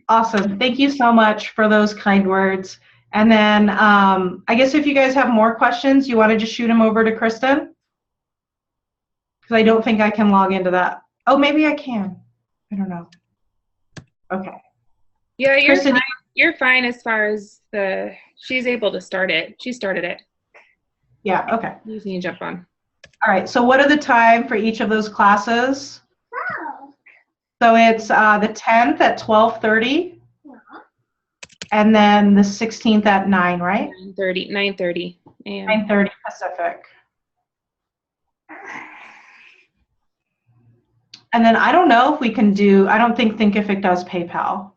Awesome. Thank you so much for those kind words. And then I guess if you guys have more questions, you want to just shoot them over to Kristen? Because I don't think I can log into that. Oh, maybe I can. I don't know. Okay. Yeah, you're Kristen, fine. You're fine as far as she's able to start it. She started it. Yeah, okay. You can jump on. All right, so what are the time for each of those classes? So it's the 10th at 12:30. And then the 16th at 9, right? 9:30 a.m. 9:30 Pacific. And then I don't know if we can do, I don't think Thinkific does PayPal.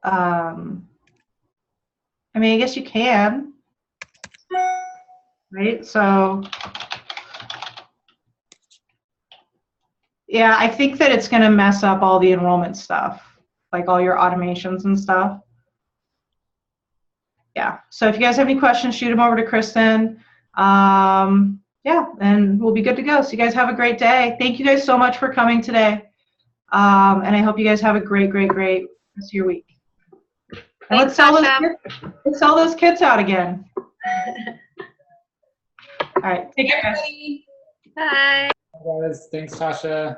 I mean, I guess you can, right? So, yeah, I think that it's going to mess up all the enrollment stuff, like all your automations and stuff. Yeah, so if you guys have any questions, shoot them over to Kristen. Yeah, and we'll be good to go. So you guys have a great day. Thank you guys so much for coming today. And I hope you guys have a great rest of your week. And let's sell those kits out again. All right, take care. Bye. Bye. Guys, thanks, Tasha.